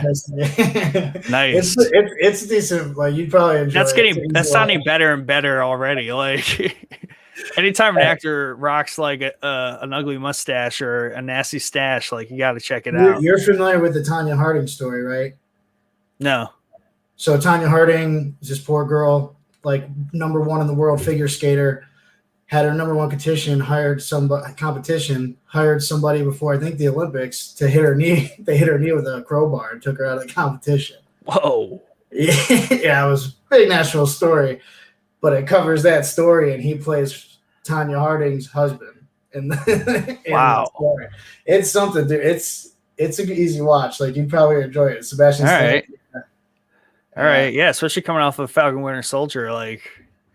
Nice. It's decent. Like you'd probably enjoy. That's sounding better and better already. Like anytime an actor rocks like an ugly mustache or a nasty stash, like you got to check it out. You're familiar with the Tonya Harding story, right? No. So Tonya Harding is this poor girl, like #1 in the world figure skater, had her #1 competition, hired somebody before I think the Olympics to hit her knee. They hit her knee with a crowbar and took her out of the competition. Whoa. Yeah, it was a pretty national story, but it covers that story, and he plays Tonya Harding's husband. Wow. It's something, dude. It's an easy watch. Like you'd probably enjoy it. Sebastian. All right. All right. Yeah, especially coming off of Falcon Winter Soldier, like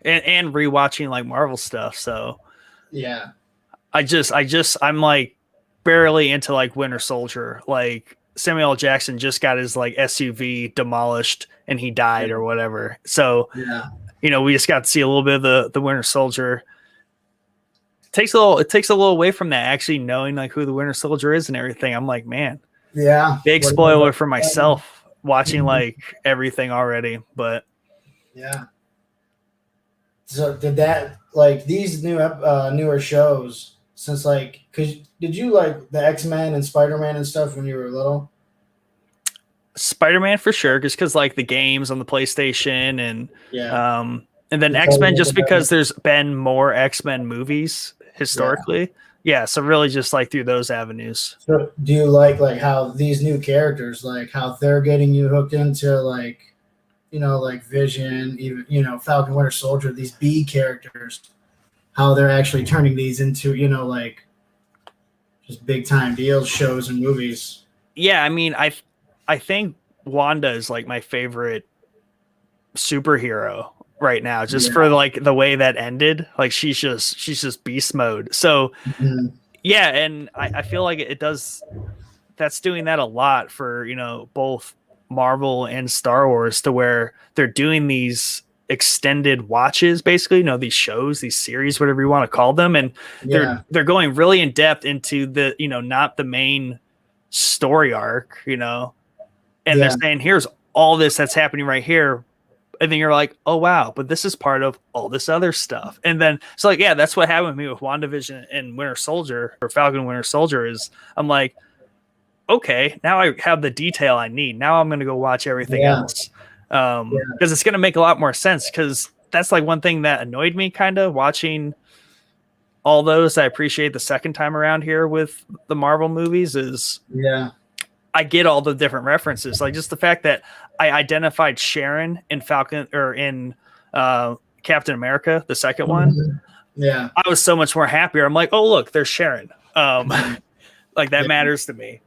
and rewatching like Marvel stuff. So yeah. I'm like barely into like Winter Soldier. Like Samuel L. Jackson just got his like SUV demolished and he died or whatever. So yeah, we just got to see a little bit of the Winter Soldier. It takes a little away from that, actually knowing like who the Winter Soldier is and everything. I'm like, man, yeah, big spoiler for myself watching like everything already, but yeah. So did that like these newer shows since like did you like the X-Men and Spider-Man and stuff when you were little? Spider-Man for sure, just because like the games on the PlayStation and and then It's X-Men just because there's been more X-Men movies historically. Yeah, so really just like through those avenues. So do you like how these new characters, like how they're getting you hooked into like like Vision, even Falcon Winter Soldier, these B characters, how they're actually turning these into like just big time deals, shows and movies? Yeah, I mean, I think Wanda is like my favorite superhero right now, just for like the way that ended. Like she's just beast mode. So yeah, and I feel like that's doing that a lot for both Marvel and Star Wars, to where they're doing these extended watches, basically, these shows, these series, whatever you want to call them, and they're going really in depth into the not the main story arc, and they're saying here's all this that's happening right here, and then you're like, oh wow, but this is part of all this other stuff. And then so like, yeah, that's what happened with me with WandaVision and Winter Soldier, or Falcon Winter Soldier, is I'm like, okay, now I have the detail I need. Now I'm going to go watch everything else. Because it's going to make a lot more sense, because that's like one thing that annoyed me kind of watching all those. I appreciate the second time around here with the Marvel movies is I get all the different references. Like just the fact that I identified Sharon in Falcon or in Captain America, the second one. Yeah. I was so much more happier. I'm like, oh, look, there's Sharon. Like that matters to me.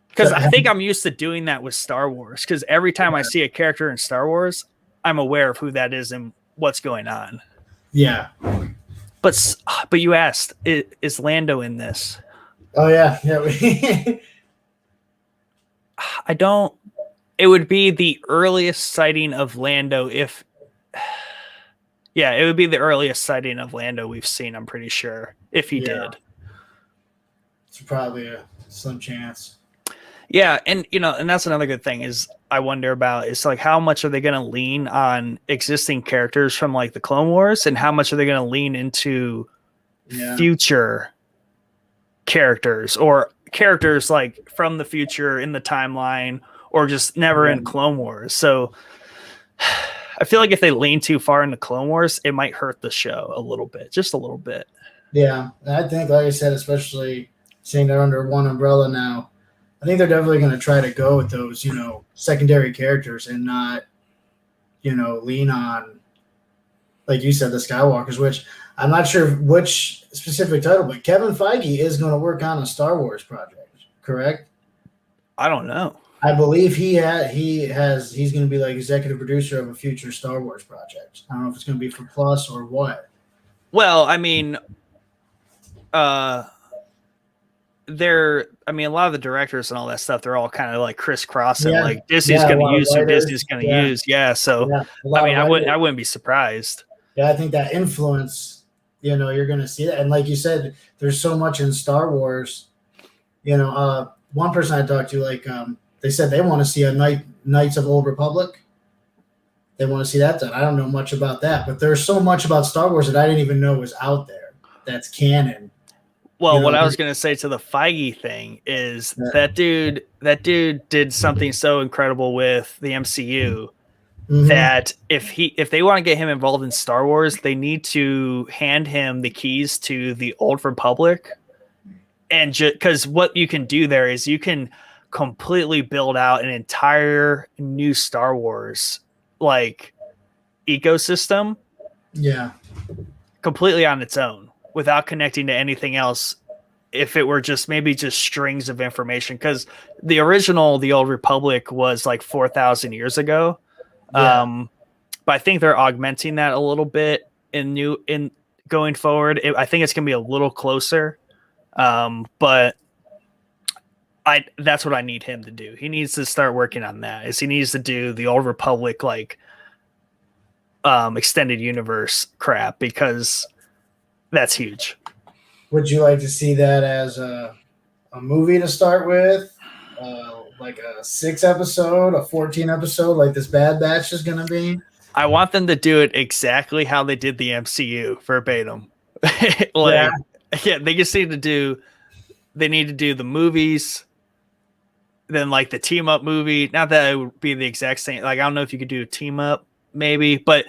Because I think I'm used to doing that with Star Wars. Because every time I see a character in Star Wars, I'm aware of who that is and what's going on. Yeah. But you asked, is Lando in this? Oh, yeah. I don't. It would be the earliest sighting of Lando if. Yeah, it would be the earliest sighting of Lando we've seen, I'm pretty sure, if he did. It's probably a slim chance. Yeah, and and that's another good thing is I wonder about is like how much are they going to lean on existing characters from like the Clone Wars, and how much are they going to lean into future characters, or characters like from the future in the timeline, or just never in Clone Wars. So I feel like if they lean too far into Clone Wars, it might hurt the show a little bit, just a little bit. Yeah, I think, like I said, especially seeing they're under one umbrella now, I think they're definitely going to try to go with those, secondary characters and not, lean on, like you said, the Skywalkers, which I'm not sure which specific title, but Kevin Feige is going to work on a Star Wars project, correct? I don't know. I believe he's going to be like executive producer of a future Star Wars project. I don't know if it's going to be for Plus or what. Well, I mean, a lot of the directors and all that stuff, they're all kind of like crisscrossing. Yeah. Like Disney's going to use who Disney's going to Yeah. use. Yeah. So, Yeah. I wouldn't be surprised. Yeah, I think that influence, you're going to see that. And like you said, there's so much in Star Wars. One person I talked to, like, they said they want to see a Knights of Old Republic. They want to see that done. I don't know much about that, but there's so much about Star Wars that I didn't even know was out there. That's canon. Well, what I was going to say to the Feige thing is that dude did something so incredible with the MCU that if they want to get him involved in Star Wars, they need to hand him the keys to the Old Republic. And because what you can do there is you can completely build out an entire new Star Wars like ecosystem. Yeah. Completely on its own without connecting to anything else. If it were just strings of information, because the Old Republic was like 4,000 years ago. Yeah. But I think they're augmenting that a little bit in going forward. I think it's going to be a little closer. But that's what I need him to do. He needs to start working on that. He needs to do the Old Republic, like, extended universe crap, because that's huge. Would you like to see that as a movie to start with? Like a 6-episode, a 14-episode, like this Bad Batch is going to be? I want them to do it exactly how they did the MCU, verbatim. They just need to do the movies, then like the team up movie. Not that it would be the exact same. Like, I don't know if you could do a team up maybe, but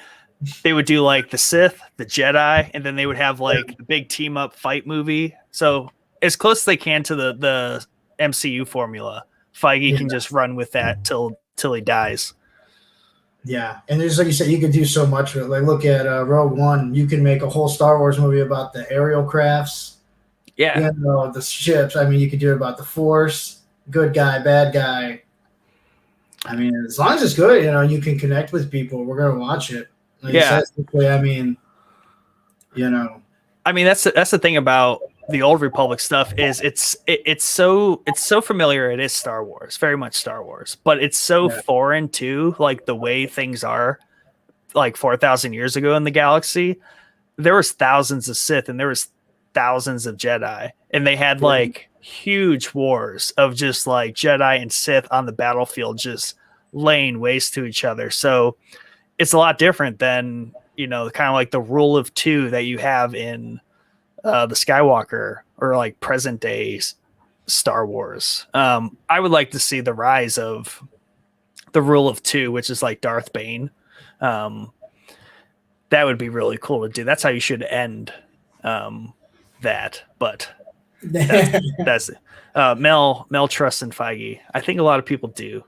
they would do like the Sith, the Jedi, and then they would have like the big team up fight movie. So as close as they can to the MCU formula, Feige can just run with that till he dies. Yeah, and there's, like you said, you could do so much with it. Like, look at Rogue One. You can make a whole Star Wars movie about the aerial crafts. Yeah, the ships. I mean, you could do it about the Force, good guy, bad guy. I mean, as long as it's good, you can connect with people. We're gonna watch it. Like that's the thing about the Old Republic stuff is it's so familiar. It is Star Wars, very much Star Wars, but it's so foreign to like the way things are like 4,000 years ago in the galaxy. There was thousands of Sith and there was thousands of Jedi, and they had like huge wars of just like Jedi and Sith on the battlefield, just laying waste to each other. So it's a lot different than, kind of like the rule of two that you have in the Skywalker or like present day Star Wars. I would like to see the rise of the rule of two, which is like Darth Bane. That would be really cool to do. That's how you should end that. But that's Mel trusts in Feige. I think a lot of people do.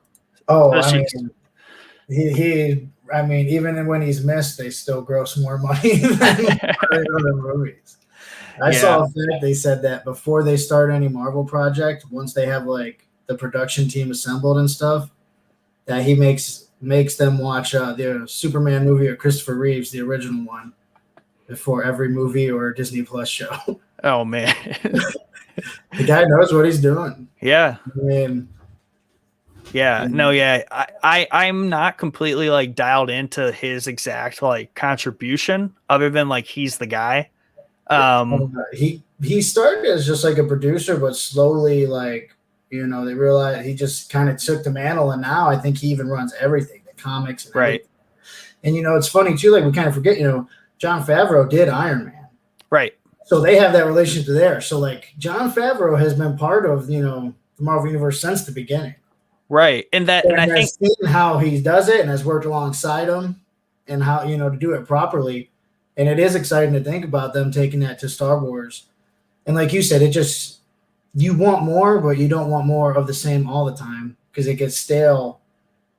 Oh, I mean, even when he's missed, they still gross more money than other movies. I saw a fact, they said that before they start any Marvel project, once they have like the production team assembled and stuff, that he makes them watch the Superman movie of Christopher Reeves, the original one, before every movie or Disney Plus show. Oh man, the guy knows what he's doing. Yeah. I mean, I'm not completely like dialed into his exact like contribution, other than like he's the guy. He started as just like a producer, but slowly, like, they realized he just kind of took the mantle, and now I think he even runs everything, the comics and everything. And it's funny too, like we kind of forget, Jon Favreau did Iron Man. Right. So they have that relationship there. So like Jon Favreau has been part of, the Marvel Universe since the beginning. Right. And I think seen how he does it and has worked alongside him and how, to do it properly. And it is exciting to think about them taking that to Star Wars. And like you said, you want more, but you don't want more of the same all the time because it gets stale.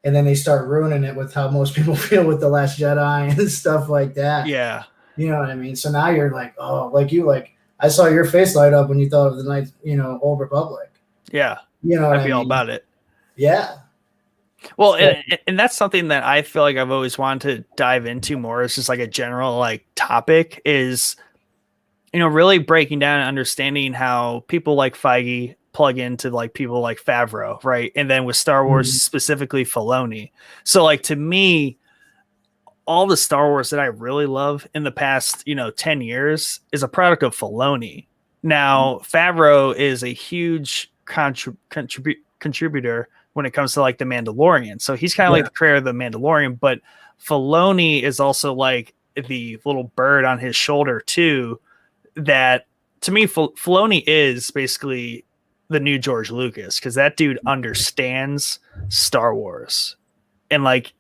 And then they start ruining it with how most people feel with The Last Jedi and stuff like that. Yeah. You know what I mean? So now you're like, oh, I saw your face light up when you thought of the night, Old Republic. Yeah. You know what I'd I be all mean? about it. Yeah. Well, So, and that's something that I feel like I've always wanted to dive into more. It's just like a general like topic is, really breaking down and understanding how people like Feige plug into like people like Favreau, right? And then with Star Wars, specifically Filoni. So like to me, all the Star Wars that I really love in the past, 10 years is a product of Filoni. Now, Favreau is a huge contributor when it comes to like the Mandalorian. So he's kind of like the creator of the Mandalorian, but Filoni is also like the little bird on his shoulder too. That to me, Filoni is basically the new George Lucas because that dude understands Star Wars, and like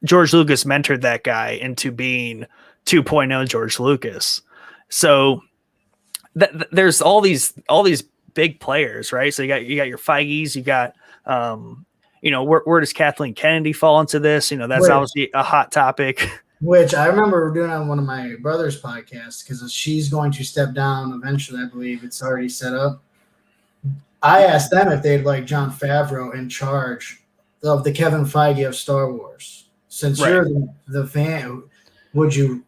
George Lucas mentored that guy into being 2.0 George Lucas. So there's all these big players, right? So you got your Feige's, you got where does Kathleen Kennedy fall into this? That's obviously a hot topic. Which I remember doing on one of my brother's podcasts because she's going to step down eventually. I believe it's already set up. I asked them if they'd like Jon Favreau in charge of the Kevin Feige of Star Wars. Since you're the fan, who would you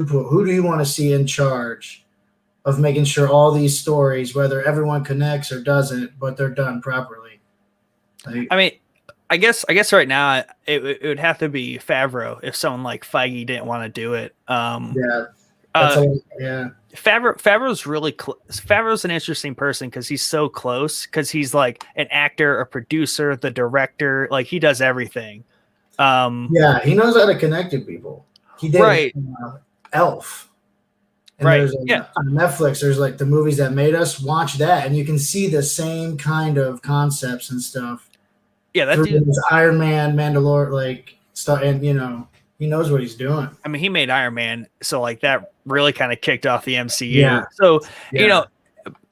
put? Who do you want to see in charge of making sure all these stories, whether everyone connects or doesn't, but they're done properly? I mean, I guess right now it would have to be Favreau if someone like Feige didn't want to do it. Favreau's really Favreau's an interesting person because he's so close because he's like an actor, a producer, the director, like he does everything. He knows how to connect to people. He did Elf. And there's on Netflix, there's like the movies that made us watch that, and you can see the same kind of concepts and stuff. Yeah, that dude, Iron Man, Mandalore, like stuff, and he knows what he's doing. I mean, he made Iron Man, so like that really kind of kicked off the MCU. Yeah. So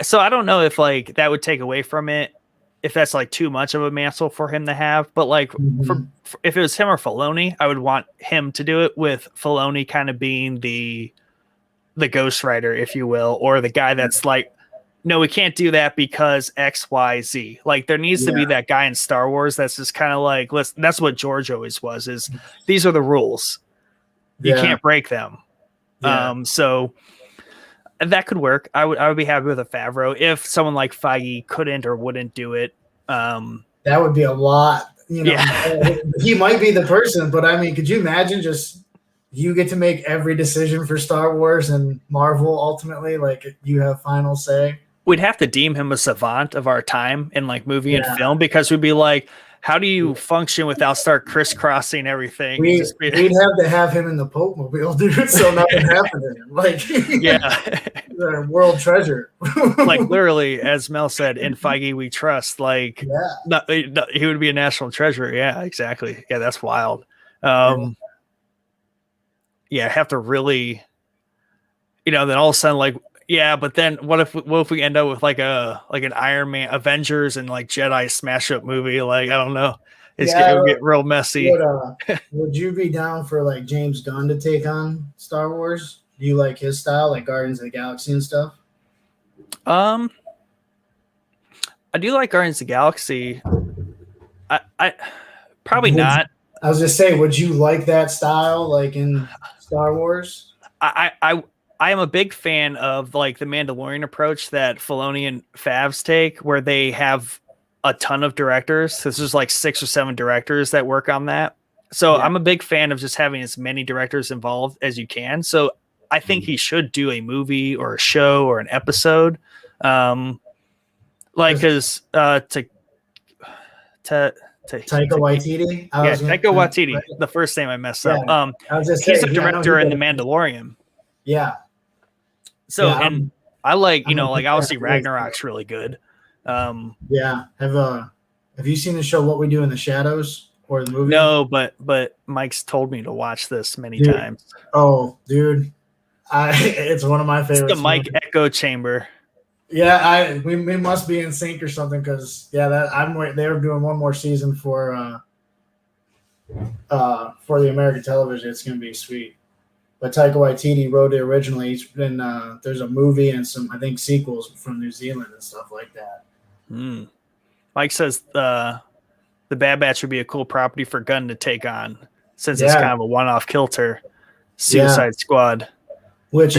so I don't know if like that would take away from it, if that's like too much of a mantle for him to have. But like for if it was him or Filoni, I would want him to do it with Filoni kind of being the ghostwriter, if you will, or the guy that's like, no, we can't do that because X, Y, Z. Like there needs to be that guy in Star Wars that's just kind of like, that's what George always was, is these are the rules. You can't break them. So that could work. I would be happy with a Favreau if someone like Feige couldn't or wouldn't do it. That would be a lot. He might be the person, but I mean, could you imagine just you get to make every decision for Star Wars and Marvel ultimately, like you have final say? We'd have to deem him a savant of our time in like movie and film, because we'd be like, how do you function without start crisscrossing everything? We'd have to have him in the Pope Mobile, dude, so nothing happened to him. Like, the world treasure. Like literally, as Mel said, in Feige we trust. Like, he would be a national treasure. Yeah, exactly. Yeah, that's wild. Have to really, then all of a sudden, like, but then what if we end up with like an Iron Man, Avengers, and like Jedi smash up movie? Like, I don't know. It would get real messy. Would you be down for like James Gunn to take on Star Wars? Do you like his style, like Guardians of the Galaxy and stuff? I do like Guardians of the Galaxy. I probably not. I was just saying, would you like that style, like in Star Wars? I am a big fan of like the Mandalorian approach that Filoni and Favs take, where they have a ton of directors. This is like 6 or 7 directors that work on that. So I'm a big fan of just having as many directors involved as you can. So I think he should do a movie or a show or an episode. Taika Waititi. Taika Waititi. The first name I messed up. He's a director in The Mandalorian. Yeah. So and I like like obviously Ragnarok's really good. Have you seen the show What We Do in the Shadows, or the movie? No, but Mike's told me to watch this many times. Oh, dude, it's one of my favorites. It's the Mike echo chamber. Yeah, we must be in sync or something because they're doing one more season for the American television. It's gonna be sweet. But Taika Waititi wrote it originally. He's been there's a movie and some I think sequels from New Zealand and stuff like that. Mike says the Bad Batch would be a cool property for Gunn to take on since it's kind of a one-off kilter. Suicide Squad. Which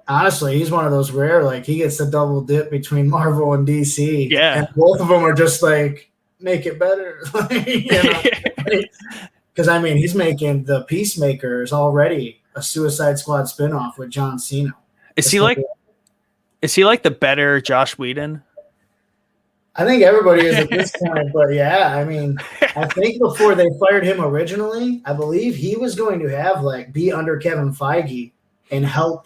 honestly, he's one of those rare, like he gets the double dip between Marvel and DC. Yeah. And both of them are just like, make it better. Because I mean, he's making the Peacemaker is already a Suicide Squad spinoff with John Cena. Is he like the better Joss Whedon? I think everybody is at this point, but yeah, I mean, I think before they fired him originally, I believe he was going to have be under Kevin Feige and help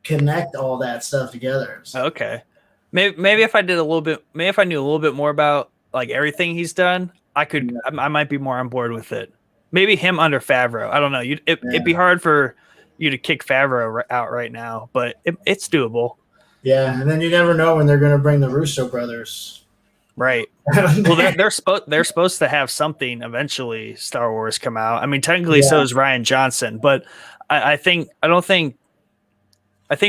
connect all that stuff together. So. Okay, maybe if I did a little bit, maybe if I knew a little bit more about everything he's done, I might be more on board with it. Maybe him under Favreau. I don't know. It'd be hard for you to kick Favreau out right now, but it's doable. Yeah, and then you never know when they're going to bring the Russo brothers. Right. Well, they're supposed to have something eventually. Star Wars come out. I mean, technically, so is Rian Johnson, but I think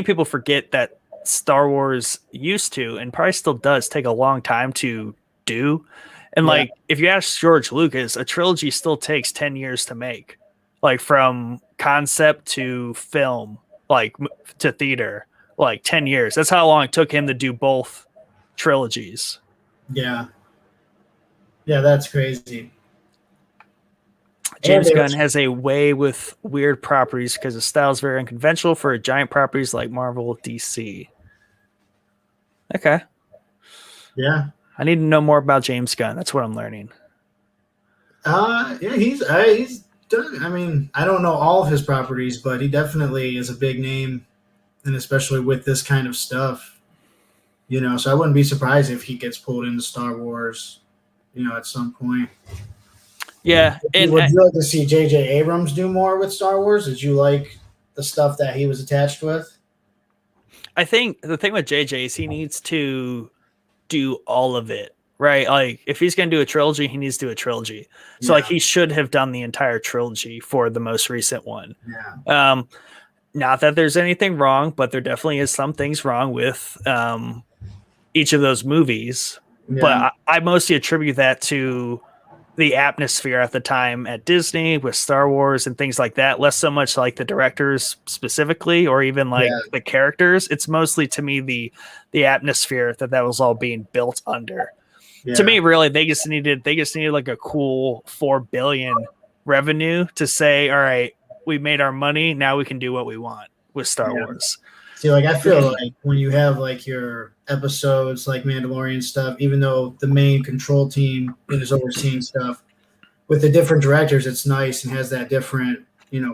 people forget that Star Wars used to and probably still does take a long time to do. And if you ask George Lucas, a trilogy still takes 10 years to make, from concept to film, to theater, 10 years. That's how long it took him to do both trilogies. Yeah, that's crazy. James Gunn has a way with weird properties because his style is very unconventional for giant properties like Marvel, DC. Okay. Yeah. I need to know more about James Gunn. That's what I'm learning. Yeah, he's done. I mean, I don't know all of his properties, but he definitely is a big name, and especially with this kind of stuff. So I wouldn't be surprised if he gets pulled into Star Wars, at some point. Yeah. And would you like to see J.J. Abrams do more with Star Wars? Did you like the stuff that he was attached with? I think the thing with J.J. is he needs to do all of it, right? If he's going to do a trilogy, he needs to do a trilogy. So he should have done the entire trilogy for the most recent one. Yeah. Not that there's anything wrong, but there definitely is some things wrong with each of those movies. Yeah. But I mostly attribute that to the atmosphere at the time at Disney with Star Wars and things like that. Less so much the directors specifically, or even the characters. It's mostly to me the atmosphere that was all being built under. Yeah. To me, really, they just needed a cool $4 billion revenue to say, all right, we made our money. Now we can do what we want with Star Wars. See, I feel like when you have your episodes like Mandalorian stuff, even though the main control team is overseeing stuff, with the different directors, it's nice and has that different,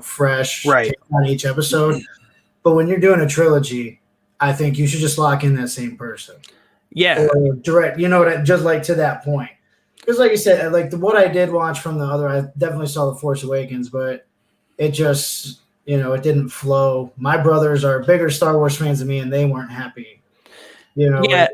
fresh take on each episode. But when you're doing a trilogy, I think you should just lock in that same person. Yeah. Or direct, just to that point. Because like you said, what I did watch from the other, I definitely saw The Force Awakens, but it just, it didn't flow. My brothers are bigger Star Wars fans than me, and they weren't happy. Yeah.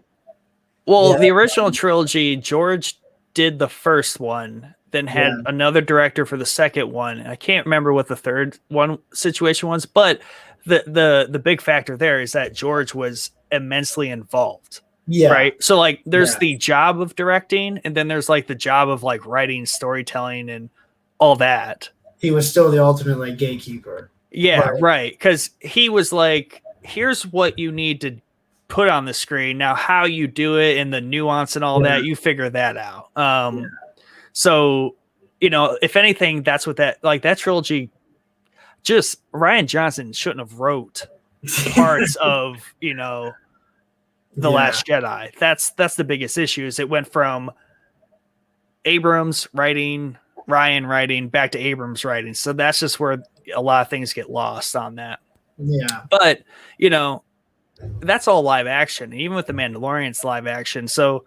The original trilogy, George did the first one, then had another director for the second one. I can't remember what the third one situation was, but the big factor there is that George was immensely involved. Yeah. Right. So there's the job of directing, and then there's the job of writing, storytelling, and all that. He was still the ultimate gatekeeper. Yeah, right. Because he was here's what you need to put on the screen. Now, how you do it and the nuance and all that, you figure that out. So, if anything, that's what that trilogy, just Rian Johnson shouldn't have wrote parts of, The Last Jedi. That's the biggest issue is it went from Abrams writing, Ryan writing, back to Abrams writing. So that's just where a lot of things get lost on that. Yeah. But, that's all live action. Even with the Mandalorian's live action. So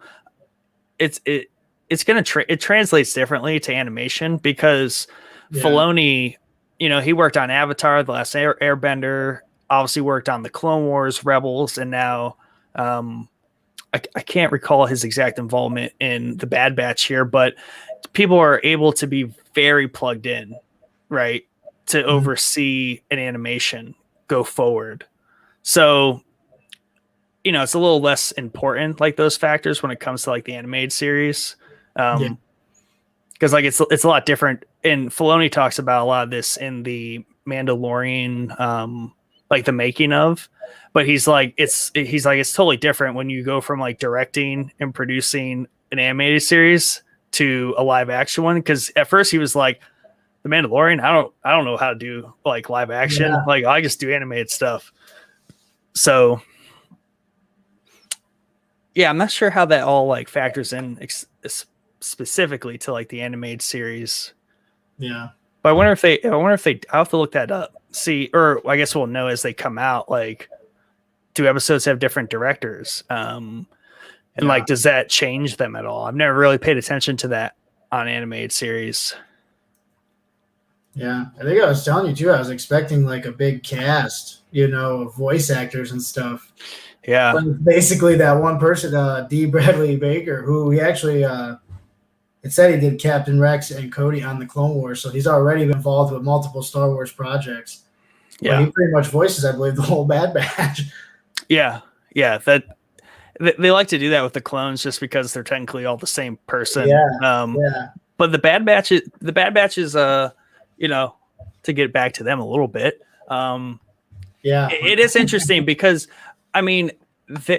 it's going to it translates differently to animation because Filoni, he worked on Avatar, The Last Airbender, obviously worked on the Clone Wars, Rebels, and now I can't recall his exact involvement in the Bad Batch here, but people are able to be very plugged in, right, to oversee an animation go forward. So, it's a little less important, like those factors when it comes to like the animated series. Because like it's a lot different. And Filoni talks about a lot of this in the Mandalorian, like the making of. But he's like it's totally different when you go from like directing and producing an animated series to a live action one. Because at first he was like, the Mandalorian, I don't know how to do like live action. Yeah. Like I just do animated stuff. So yeah, I'm not sure how that all like factors in specifically to like the animated series. Yeah. But I wonder if I'll have to look that up. See, or I guess we'll know as they come out, like, do episodes have different directors? And like, does that change them at all? I've never really paid attention to that on animated series. Yeah. I think I was telling you too, I was expecting like a big cast, of voice actors and stuff. Yeah. But basically that one person, D. Bradley Baker, who he actually it said he did Captain Rex and Cody on the Clone Wars, so he's already been involved with multiple Star Wars projects. Yeah. But he pretty much voices, I believe, the whole Bad Batch. Yeah. Yeah. That they like to do that with the clones just because they're technically all the same person. Yeah. But the Bad Batch is to get back to them a little bit. It is interesting because I mean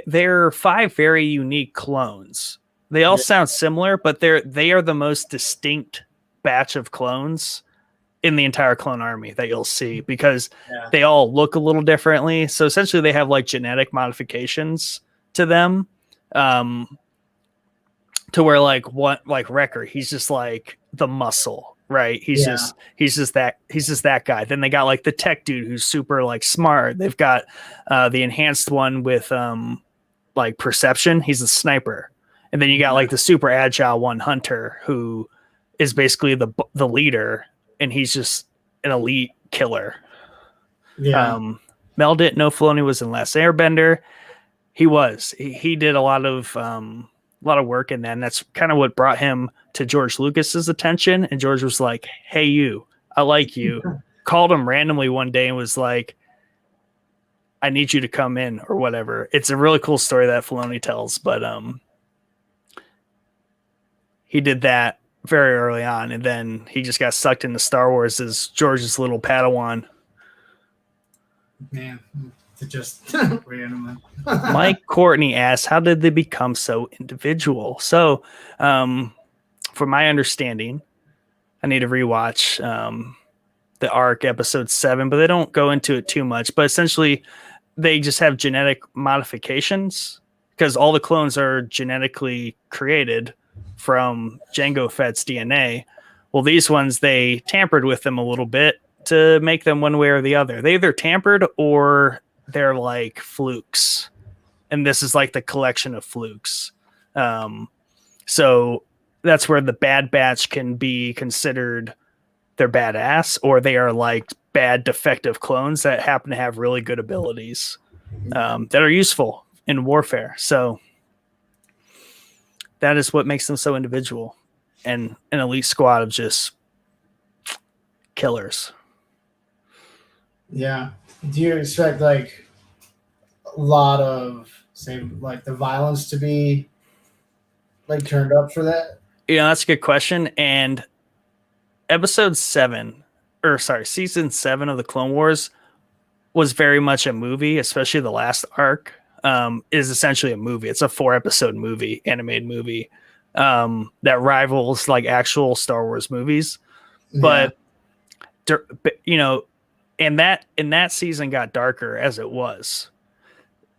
they're 5 very unique clones. They all sound similar, but they are the most distinct batch of clones in the entire clone army that you'll see because they all look a little differently. So essentially they have like genetic modifications to them. To where like Wrecker, he's just like the muscle, right? He's just that guy. Then they got like the tech dude who's super like smart. They've got the enhanced one with like perception. He's a sniper. And then you got like the super agile one, Hunter, who is basically the leader, and he's just an elite killer. Mel didn't know Filoni was in Last Airbender. He was. He did a lot of work in that, and that's kind of what brought him to George Lucas's attention. And George was like, "Hey, you, I like you." Called him randomly one day and was like, "I need you to come in," or whatever. It's a really cool story that Filoni tells, but he did that very early on, and then he just got sucked into Star Wars as George's little Padawan. Man, just randomly. Mike Courtney asks, how did they become so individual? So, from my understanding, I need to rewatch the Arc episode 7, but they don't go into it too much. But essentially, they just have genetic modifications because all the clones are genetically created from Jango Fett's DNA. Well, these ones, they tampered with them a little bit to make them one way or the other. They either tampered or they're like flukes. And this is like the collection of flukes. So that's where the Bad Batch can be considered they're badass, or they are like bad defective clones that happen to have really good abilities that are useful in warfare. So that is what makes them so individual and an elite squad of just killers. Yeah. Do you expect like a lot of, say, like the violence to be like turned up for that? That's a good question. And season 7 of the Clone Wars was very much a movie, especially the last arc. Is essentially a movie. It's a 4-episode movie, animated movie, that rivals like actual Star Wars movies. But and that season got darker as it was.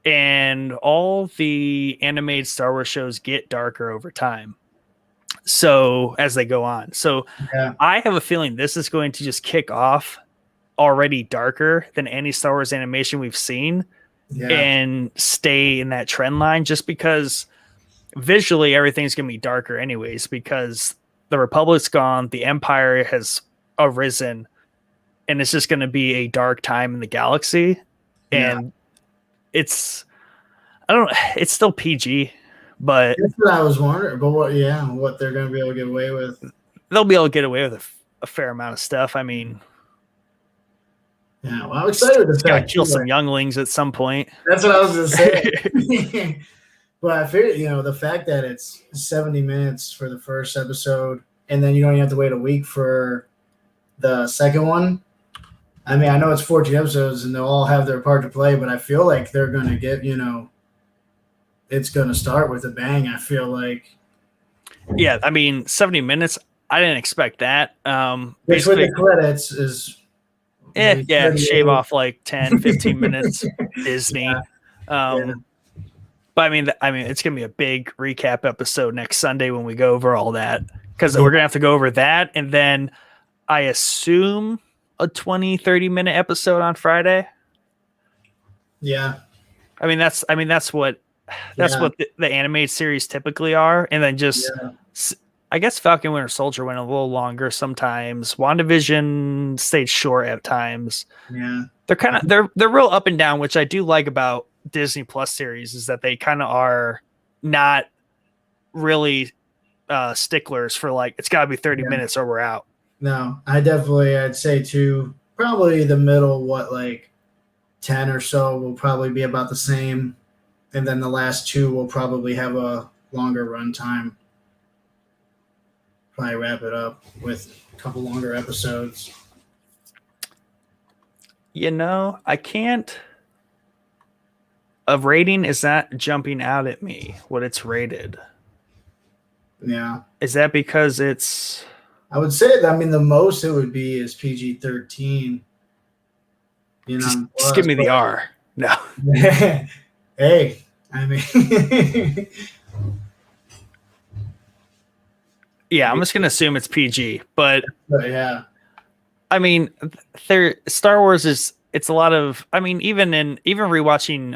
And all the animated Star Wars shows get darker over time. So as they go on. So I have a feeling this is going to just kick off already darker than any Star Wars animation we've seen. And stay in that trend line just because visually everything's going to be darker anyways, because the Republic's gone, the Empire has arisen, and it's just going to be a dark time in the galaxy. And I don't. It's still PG, but That's what I was wondering. But what they're going to be able to get away with. they'll be able to get away with a fair amount of stuff. I mean, yeah, well, I'm excited with the gotta fact kill too, some like, younglings at some point. that's what I was going to say. But I figured, the fact that it's 70 minutes for the first episode, and then you don't even have to wait a week for the second one. I mean, I know it's 14 episodes and they'll all have their part to play, but I feel like they're going to get, it's going to start with a bang. I feel like. Yeah, I mean, 70 minutes. I didn't expect that. Which with the credits is. Yeah, shave off like 10, 15 minutes. Disney. Yeah. But I mean, it's gonna be a big recap episode next Sunday when we go over all that, because we're gonna have to go over that, and then I assume a 20-30 minute episode on Friday. Yeah. I mean that's what the animated series typically are, and then just I guess Falcon Winter Soldier went a little longer sometimes. WandaVision stayed short at times. Yeah. They're real up and down, which I do like about Disney Plus series, is that they kind of are not really sticklers for like it's got to be 30 minutes or we're out. No, I'd say too, probably the middle, like 10 or so will probably be about the same, and then the last two will probably have a longer run time. Probably wrap it up with a couple longer episodes. I can't. A rating is not jumping out at me what it's rated. Yeah. Is that because it's? I would say that. I mean, the most it would be is PG-13. Just give me the R. No. Hey, I mean. Yeah, I'm just gonna assume it's PG, but yeah. I mean, Star Wars is. It's a lot of. I mean, even rewatching.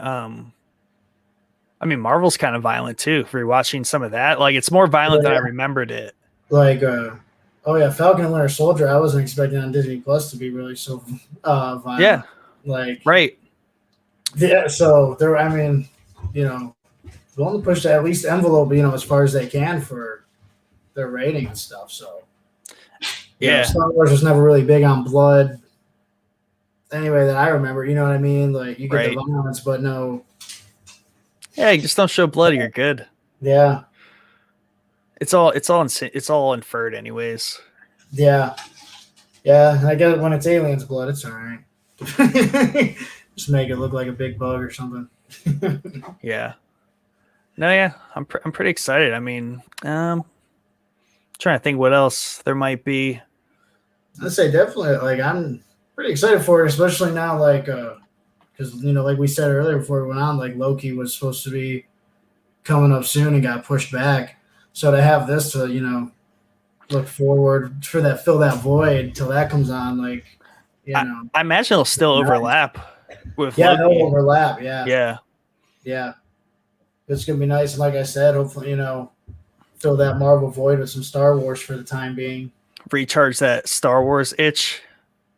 I mean, Marvel's kind of violent too. Rewatching some of that, like it's more violent than I remembered it. Like, Falcon and Winter Soldier. I wasn't expecting on Disney Plus to be really so violent. Yeah, like right. Yeah, so they're. I mean, willing to push to at least envelope, as far as they can for their rating and stuff. So, yeah, Star Wars was never really big on blood. Anyway, that I remember, you know what I mean? Like you get the violence, but no. Yeah, you just don't show blood. You're good. Yeah. It's all inferred, anyways. Yeah. Yeah, I guess when it's aliens' blood, it's all right. Just make it look like a big bug or something. Yeah. No, yeah, I'm pretty excited. I mean, trying to think what else there might be. I'd say definitely. Like I'm pretty excited for it, especially now. Like, because like we said earlier before we went on, like Loki was supposed to be coming up soon and got pushed back. So to have this to look forward for that, fill that void till that comes on, like I imagine it'll still overlap with Loki. They'll overlap. Yeah. It's gonna be nice, and like I said, hopefully fill that Marvel void with some Star Wars for the time being. Recharge that Star Wars itch.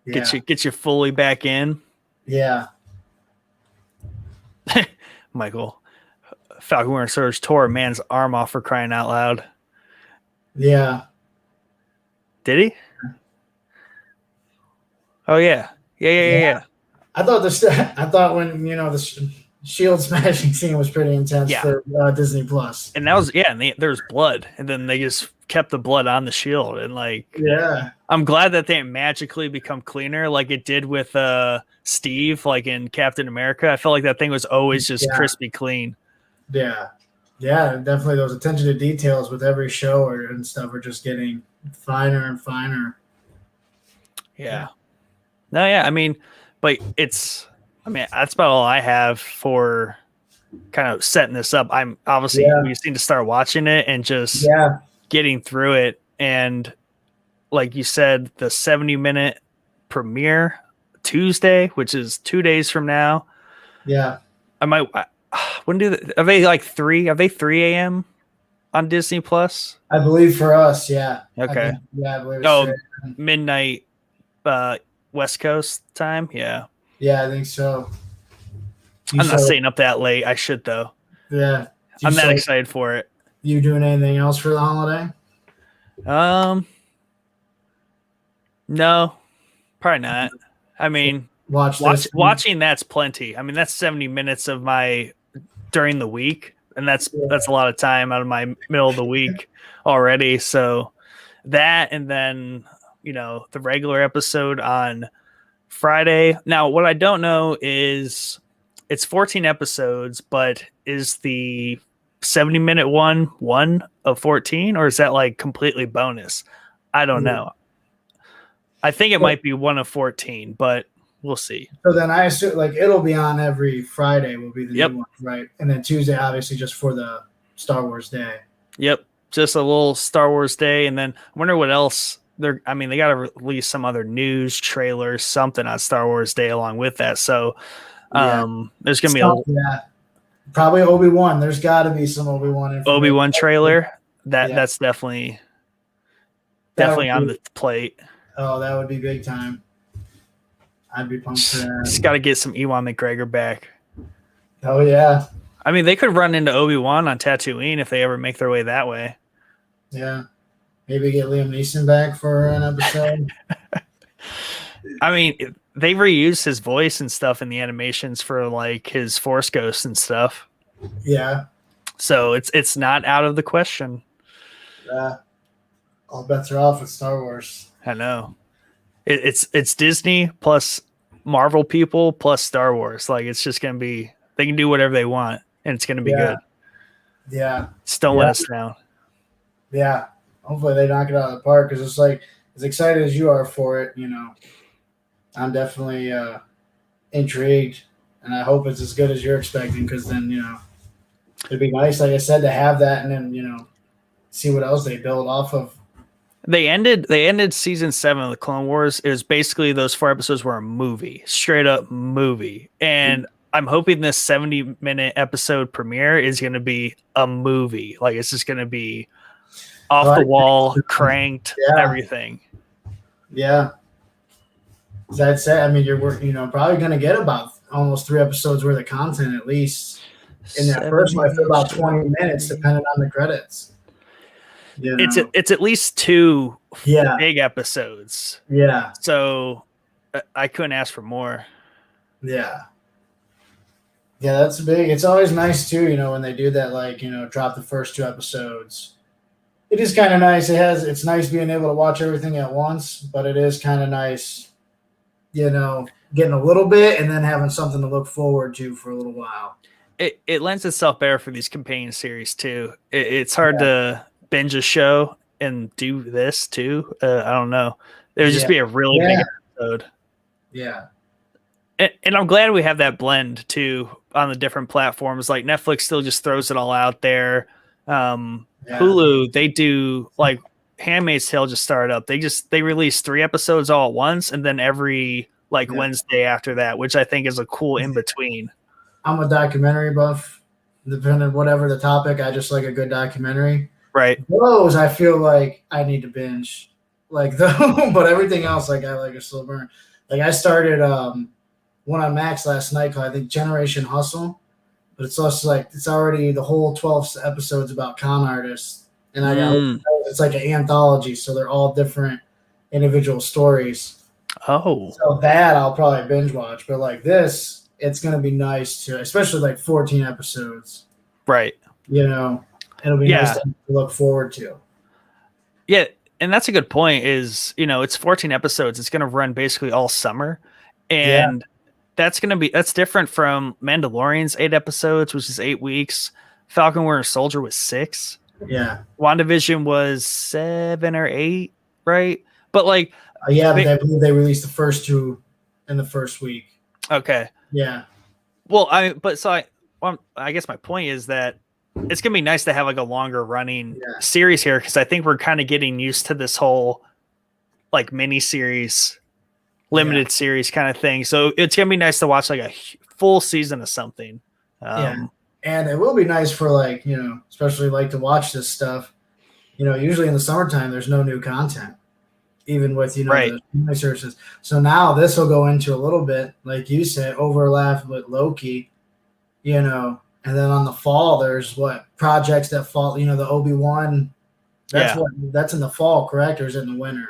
Yeah. Get you fully back in. Yeah. Michael, Falcon Winter Soldier tore a man's arm off for crying out loud. Yeah. Did he? Oh yeah. Yeah. I thought when the shield smashing scene was pretty intense for Disney Plus. And that was there's blood, and then they just kept the blood on the shield, and I'm glad that they magically become cleaner like it did with Steve, like in Captain America. I felt like that thing was always just crispy clean. Yeah, definitely. Those attention to details with every show and stuff are just getting finer and finer. Yeah. No, yeah. I mean, but that's about all I have for kind of setting this up. I'm obviously we just need to start watching it and just getting through it. And like you said, the 70-minute premiere Tuesday, which is 2 days from now. Yeah. When are they like 3? Are they 3 a.m. on Disney Plus? I believe for us, yeah. Okay. I believe it's midnight West Coast time. Yeah. Yeah, I think so. I'm not staying up that late. I should though. Yeah. I'm that excited for it. You doing anything else for the holiday? No, probably not. I mean, watching that's plenty. I mean, that's 70 minutes of my during the week, and that's a lot of time out of my middle of the week already. So that, and then the regular episode on Friday. Now, what I don't know is it's 14 episodes, but is the 70-minute one of 14, or is that like completely bonus? I don't know. I think it might be one of 14, but we'll see. So then I assume like it'll be on every Friday will be the new one, right? And then Tuesday, obviously, just for the Star Wars Day. Yep, just a little Star Wars Day, and then I wonder what else they got to release some other news trailer, something on Star Wars Day along with that. So there's gonna be probably Obi-Wan. There's got to be some Obi-Wan trailer. That's definitely on the plate. Oh, that would be big time. I'd be pumped for that. Just got to get some Ewan McGregor back. Oh, yeah. I mean, they could run into Obi-Wan on Tatooine if they ever make their way that way. Yeah. Maybe get Liam Neeson back for an episode. I mean, they reused his voice and stuff in the animations for like his Force Ghost and stuff. Yeah. So it's not out of the question. Yeah. All bets are off with Star Wars. I know. It's Disney plus Marvel people plus Star Wars. Like it's just gonna be, they can do whatever they want and it's gonna be good. Yeah. Just don't let us down. Yeah. Hopefully they knock it out of the park, because it's like as excited as you are for it, I'm definitely intrigued, and I hope it's as good as you're expecting, because then it'd be nice, like I said, to have that and then see what else they build off of. They ended season 7 of the Clone Wars. It was basically those 4 episodes were a movie, straight up movie. And I'm hoping this 70-minute episode premiere is going to be a movie. Like it's just going to be off the wall, cranked, everything. Yeah. That said, I mean, you're probably going to get about almost 3 episodes worth of content at least in that first one for about 20 minutes, depending on the credits. It's at least 2 big episodes. Yeah. So I couldn't ask for more. Yeah. Yeah, that's big. It's always nice too, when they do that, like, drop the first 2 episodes. It is kind of nice. It's nice being able to watch everything at once, but it is kind of nice, getting a little bit and then having something to look forward to for a little while. It lends itself better for these companion series too. It's hard to binge a show and do this too. I don't know. It would just be a really big episode. Yeah. And I'm glad we have that blend too on the different platforms. Like Netflix still just throws it all out there. Hulu, they do like Handmaid's Tale just started up. They release 3 episodes all at once, and then every Wednesday after that, which I think is a cool in between. I'm a documentary buff. Depending on whatever the topic, I just like a good documentary. Right. Those I feel like I need to binge, like but everything else, like I like a slow burn. Like I started one on Max last night called, I think, Generation Hustle, but it's also like it's already the whole 12 episodes about con artists, and it's like an anthology, so they're all different individual stories. Oh, so that I'll probably binge watch, but like this, it's gonna be nice to, especially like 14 episodes, right? It'll be nice to look forward to. Yeah, and that's a good point. Is it's 14 episodes. It's going to run basically all summer, and that's different from Mandalorian's 8 episodes, which is 8 weeks. Falcon Winter Soldier was 6. Yeah. WandaVision was 7 or 8, right? But like, but I believe they released the first 2 in the first week. Okay. Yeah. Well, I guess my point is that it's gonna be nice to have like a longer running series here, because I think we're kind of getting used to this whole like mini series, limited series kind of thing. So it's gonna be nice to watch like a full season of something. And it will be nice for like especially like to watch this stuff. Usually in the summertime there's no new content, even with the streaming services. So now this will go into a little bit, like you said, overlap with Loki. And then on the fall, there's what projects that fall. The Obi-Wan. Yeah. That's in the fall, correct, or is it in the winter?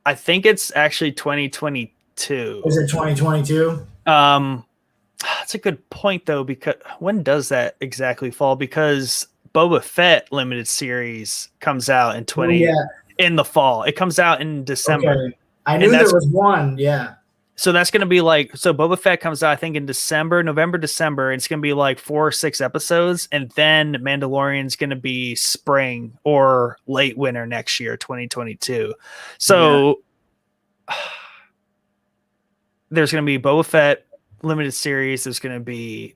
I think it's actually 2022. Is it 2022? That's a good point though, because when does that exactly fall? Because Boba Fett limited series comes out Oh yeah. in the fall. It comes out in December. Okay. I And knew there was one. Yeah. so that's gonna be like, so Boba Fett comes out I think in November, December, and it's gonna be like 4 or 6 episodes, and then Mandalorian's gonna be spring or late winter next year, 2022. So there's gonna be Boba Fett limited series, there's gonna be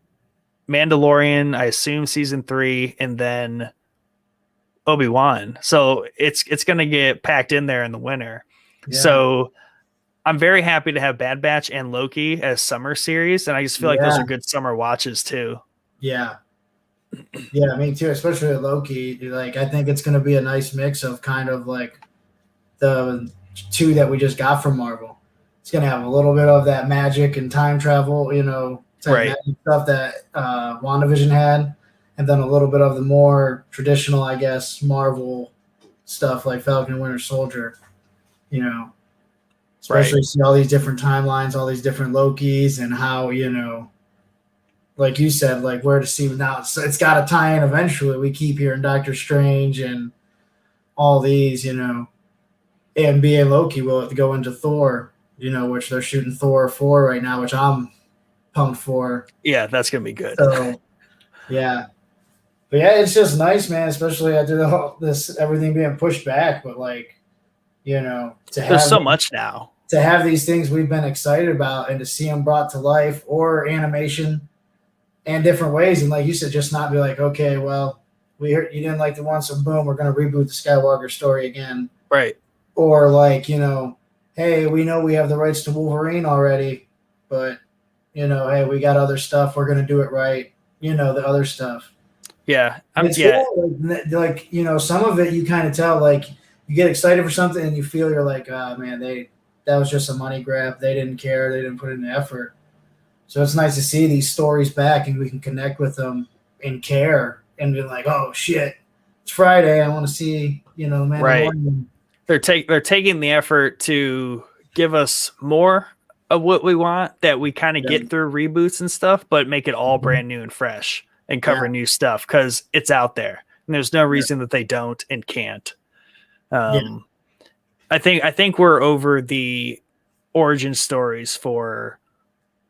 Mandalorian, I assume season 3, and then Obi-Wan. So it's going to get packed in there in the winter. Yeah. So I'm very happy to have Bad Batch and Loki as summer series, and I just feel like those are good summer watches too. Yeah. Yeah, me too, especially with Loki. Like, I think it's going to be a nice mix of kind of like the two that we just got from Marvel. It's going to have a little bit of that magic and time travel, type magic stuff that WandaVision had, and then a little bit of the more traditional, I guess, Marvel stuff like Falcon and Winter Soldier. Especially see all these different timelines, all these different Lokis, and how like you said, like where to see now. It's got to tie in eventually. We keep hearing Doctor Strange and all these, and being Loki will have to go into Thor, which they're shooting Thor 4 right now, which I'm pumped for. Yeah, that's gonna be good. So, yeah, but yeah, it's just nice, man. Especially after this everything being pushed back, but like, to have there's so much now to have these things we've been excited about and to see them brought to life or animation and different ways, and like you said, just not be like, okay, well, we heard you didn't like the one, so boom, we're gonna reboot the Skywalker story again, right? Or like, hey, we know we have the rights to Wolverine already, but hey, we got other stuff, we're gonna do it right, the other stuff. Yeah, cool. Like some of it you kind of tell, like you get excited for something and you feel you're like, oh man, that was just a money grab, they didn't care, they didn't put in the effort. So it's nice to see these stories back and we can connect with them and care and be like, oh shit, it's Friday, I want to see, Mandalorian. Right. They're taking the effort to give us more of what we want that we kind of get through reboots and stuff, but make it all brand new and fresh and cover new stuff because it's out there and there's no reason that they don't and can't. I think we're over the origin stories or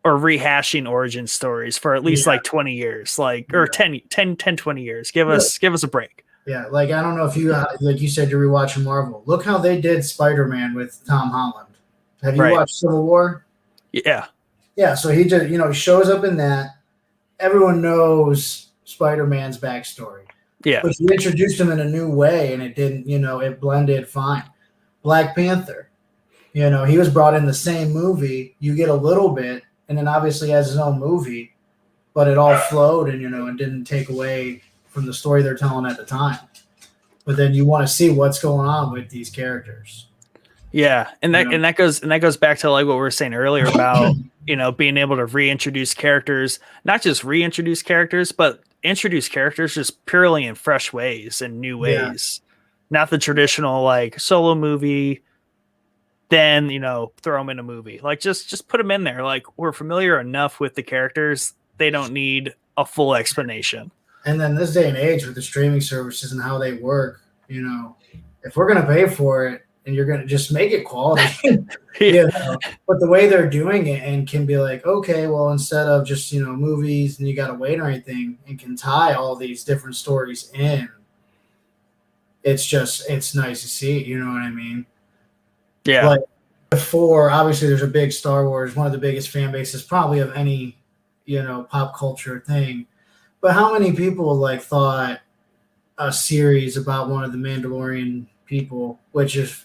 rehashing origin stories for at least like 20 years, or 10, 20 years. Give us a break. Yeah. Like, I don't know if you, like you said, you're rewatching Marvel. Look how they did Spider-Man with Tom Holland. Have you watched Civil War? Yeah. Yeah. So he just, he shows up in that. Everyone knows Spider-Man's backstory. Yeah. But you introduced him in a new way and it didn't, it blended fine. Black Panther, he was brought in the same movie. You get a little bit, and then obviously has his own movie, but it all flowed and and didn't take away from the story they're telling at the time. But then you want to see what's going on with these characters. Yeah, and that goes back to like what we were saying earlier about being able to reintroduce characters, not just reintroduce characters, but introduce characters just purely in fresh ways and new ways, not the traditional like solo movie. Then throw them in a movie, like just put them in there. Like we're familiar enough with the characters, they don't need a full explanation. And then this day and age with the streaming services and how they work, if we're gonna pay for it and you're gonna just make it quality, but the way they're doing it and can be like, okay, well, instead of just movies and you gotta wait or anything, and can tie all these different stories in, it's nice to see. You know what I mean? Yeah. Like before, obviously, there's a big Star Wars, one of the biggest fan bases probably of any, pop culture thing. But how many people like thought a series about one of the Mandalorian people, which is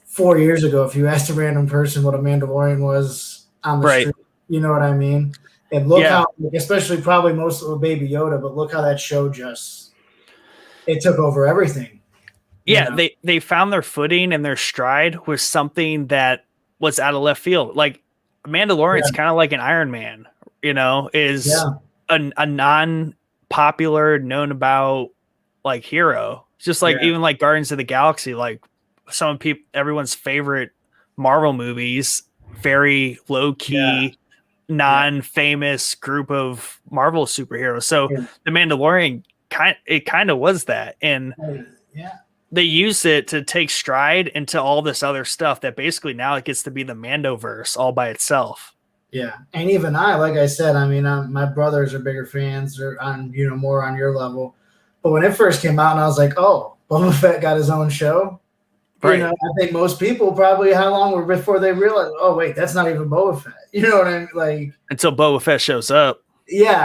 4 years ago, if you asked a random person what a Mandalorian was on the street, you know what I mean? And look how, especially probably most of Baby Yoda, but look how that show it took over everything. Yeah, they found their footing and their stride with something that was out of left field. Like Mandalorian's kind of like an Iron Man, is a non popular, known about like hero. Just like even like Guardians of the Galaxy, like everyone's favorite Marvel movies, very low key, non-famous group of Marvel superheroes. So the Mandalorian kind of was that, and they used it to take stride into all this other stuff that basically now it gets to be the Mandoverse all by itself. Yeah, and even like I said, I mean, my brothers are bigger fans, or on more on your level. But when it first came out, and I was like, oh, Boba Fett got his own show. Right. I think most people probably how long were before they realized, oh wait, that's not even Boba Fett. You know what I mean? Like until Boba Fett shows up. Yeah.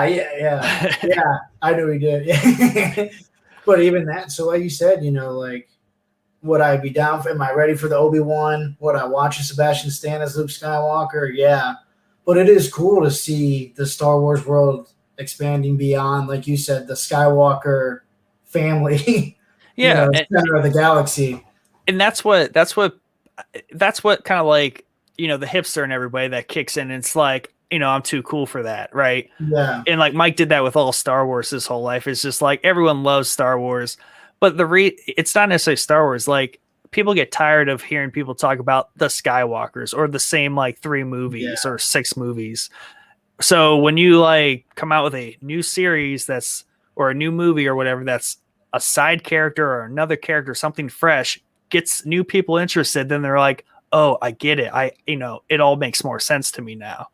I knew he did. Yeah. But even that, so like you said, like would I be down for? Am I ready for the Obi-Wan? Would I watch a Sebastian Stan as Luke Skywalker? Yeah. But it is cool to see the Star Wars world expanding beyond, like you said, the Skywalker family. Yeah, center of the galaxy. And that's what kind of like, the hipster and everybody that kicks in. And it's like, I'm too cool for that, right? Yeah. And like Mike did that with all Star Wars his whole life. It's just like everyone loves Star Wars, but it's not necessarily Star Wars. Like people get tired of hearing people talk about the Skywalkers or the same like 3 movies or 6 movies. So when you like come out with a new series or a new movie or whatever, that's a side character or another character, something fresh, gets new people interested, then they're like, oh, I get it. It all makes more sense to me now.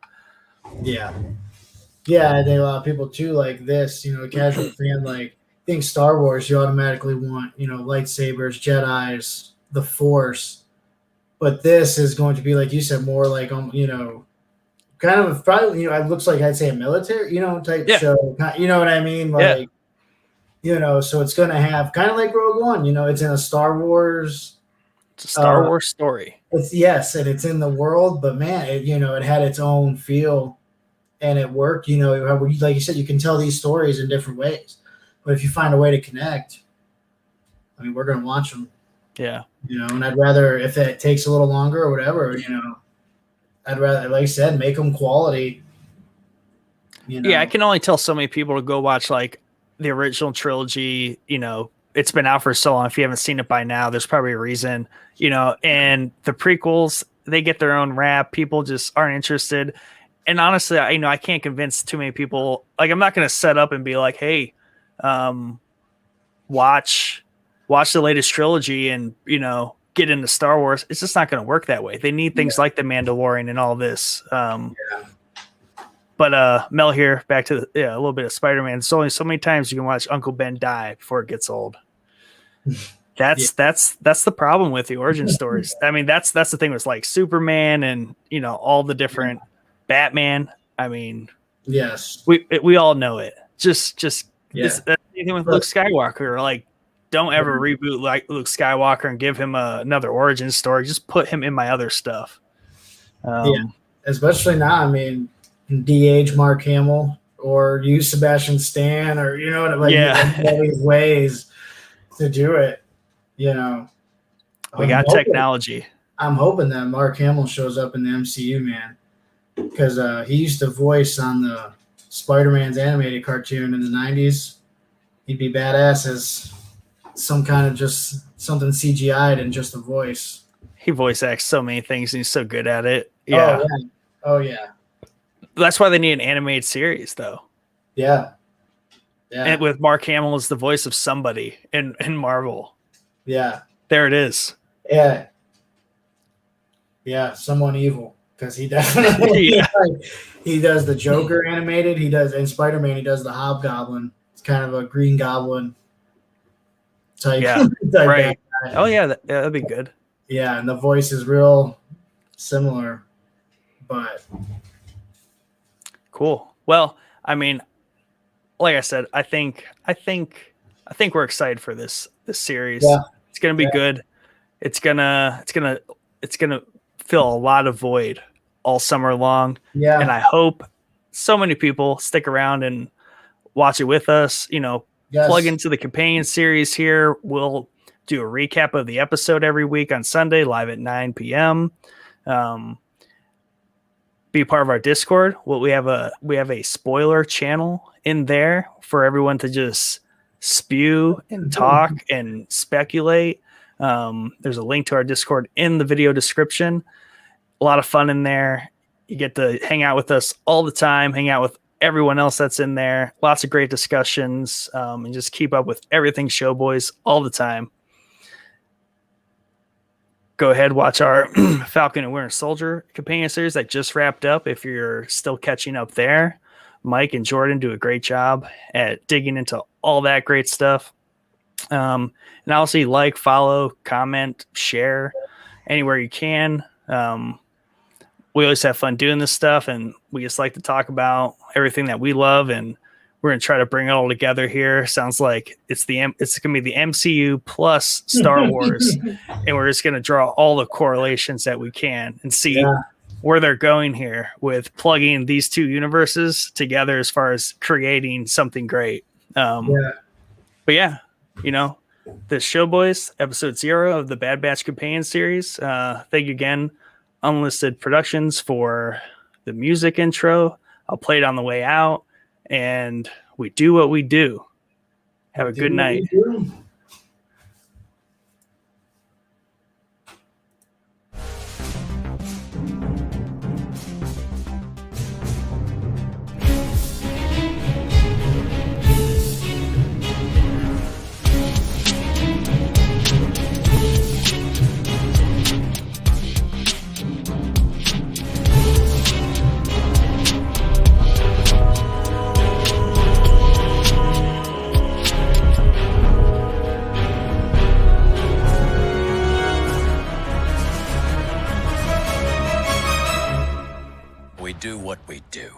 Yeah. Yeah, I think a lot of people too like this, a casual fan, like think Star Wars, you automatically want, lightsabers, Jedis, the Force. But this is going to be, like you said, more like, kind of probably, it looks like I'd say a military, type show. You know what I mean? Like, so it's going to have kind of like Rogue One, it's in a Star Wars. It's a Star Wars story. And it's in the world, but man, it had its own feel and it worked. Like you said, you can tell these stories in different ways. But if you find a way to connect, I mean, we're going to watch them. Yeah. And I'd rather, if it takes a little longer or whatever, I'd rather, like I said, make them quality. Yeah, I can only tell so many people to go watch like the original trilogy. It's been out for so long. If you haven't seen it by now, there's probably a reason. And the prequels, they get their own rap. People just aren't interested. And honestly, I can't convince too many people. Like, I'm not going to set up and be like, hey, watch the latest trilogy and, get into Star Wars. It's just not going to work that way. They need things like The Mandalorian and all this. But Mel here, back to a little bit of Spider-Man. There's only so many times you can watch Uncle Ben die before it gets old. That's the problem with the origin stories. I mean, that's the thing with like Superman and all the different Batman. I mean, yes, we all know it. Just that's anything with Luke Skywalker. Like, don't ever reboot like Luke Skywalker and give him another origin story. Just put him in my other stuff. Especially now. I mean, DH Mark Hamill or use Sebastian Stan or all these ways to do it. We got technology. I'm hoping that Mark Hamill shows up in the MCU, man, because he used to voice on the Spider-Man's animated cartoon in the 90s. He'd be badass as some kind of just something CGI'd and just a voice. He voice acts so many things and he's so good at it. Yeah. Oh yeah. That's why they need an animated series, though. Yeah. And with Mark Hamill as the voice of somebody in Marvel. Yeah. There it is. Yeah. Yeah, someone evil. Because he definitely he does the Joker animated. He does in Spider-Man. He does the Hobgoblin. It's kind of a Green Goblin type. Yeah, type right. Oh yeah, that'd be good. Yeah, and the voice is real similar, but cool. Well, I mean, like I said, I think we're excited for this series. Yeah. It's gonna be good. It's gonna fill a lot of void all summer long. Yeah. And I hope so many people stick around and watch it with us. Plug into the companion series here. We'll do a recap of the episode every week on Sunday, live at 9 p.m. Be part of our Discord. We have a spoiler channel in there for everyone to just spew and talk and speculate. There's a link to our Discord in the video description. A lot of fun in there. You get to hang out with us all the time, hang out with everyone else that's in there. Lots of great discussions, and just keep up with everything Showboys all the time. Go ahead, watch our Falcon and Winter Soldier companion series that just wrapped up. If you're still catching up there, Mike and Jordan do a great job at digging into all that great stuff. And obviously, like, follow, comment, share anywhere you can. We always have fun doing this stuff, and we just like to talk about everything that we love, and we're going to try to bring it all together here. Sounds like it's going to be the MCU plus Star Wars, and we're just going to draw all the correlations that we can and see where they're going here with plugging these two universes together as far as creating something great. But yeah, you know, this Showboys, episode 0 of the Bad Batch Companion series. Thank you again, Unlisted Productions, for the music intro. I'll play it on the way out, and we do what we do. Have a good night. We do what we do.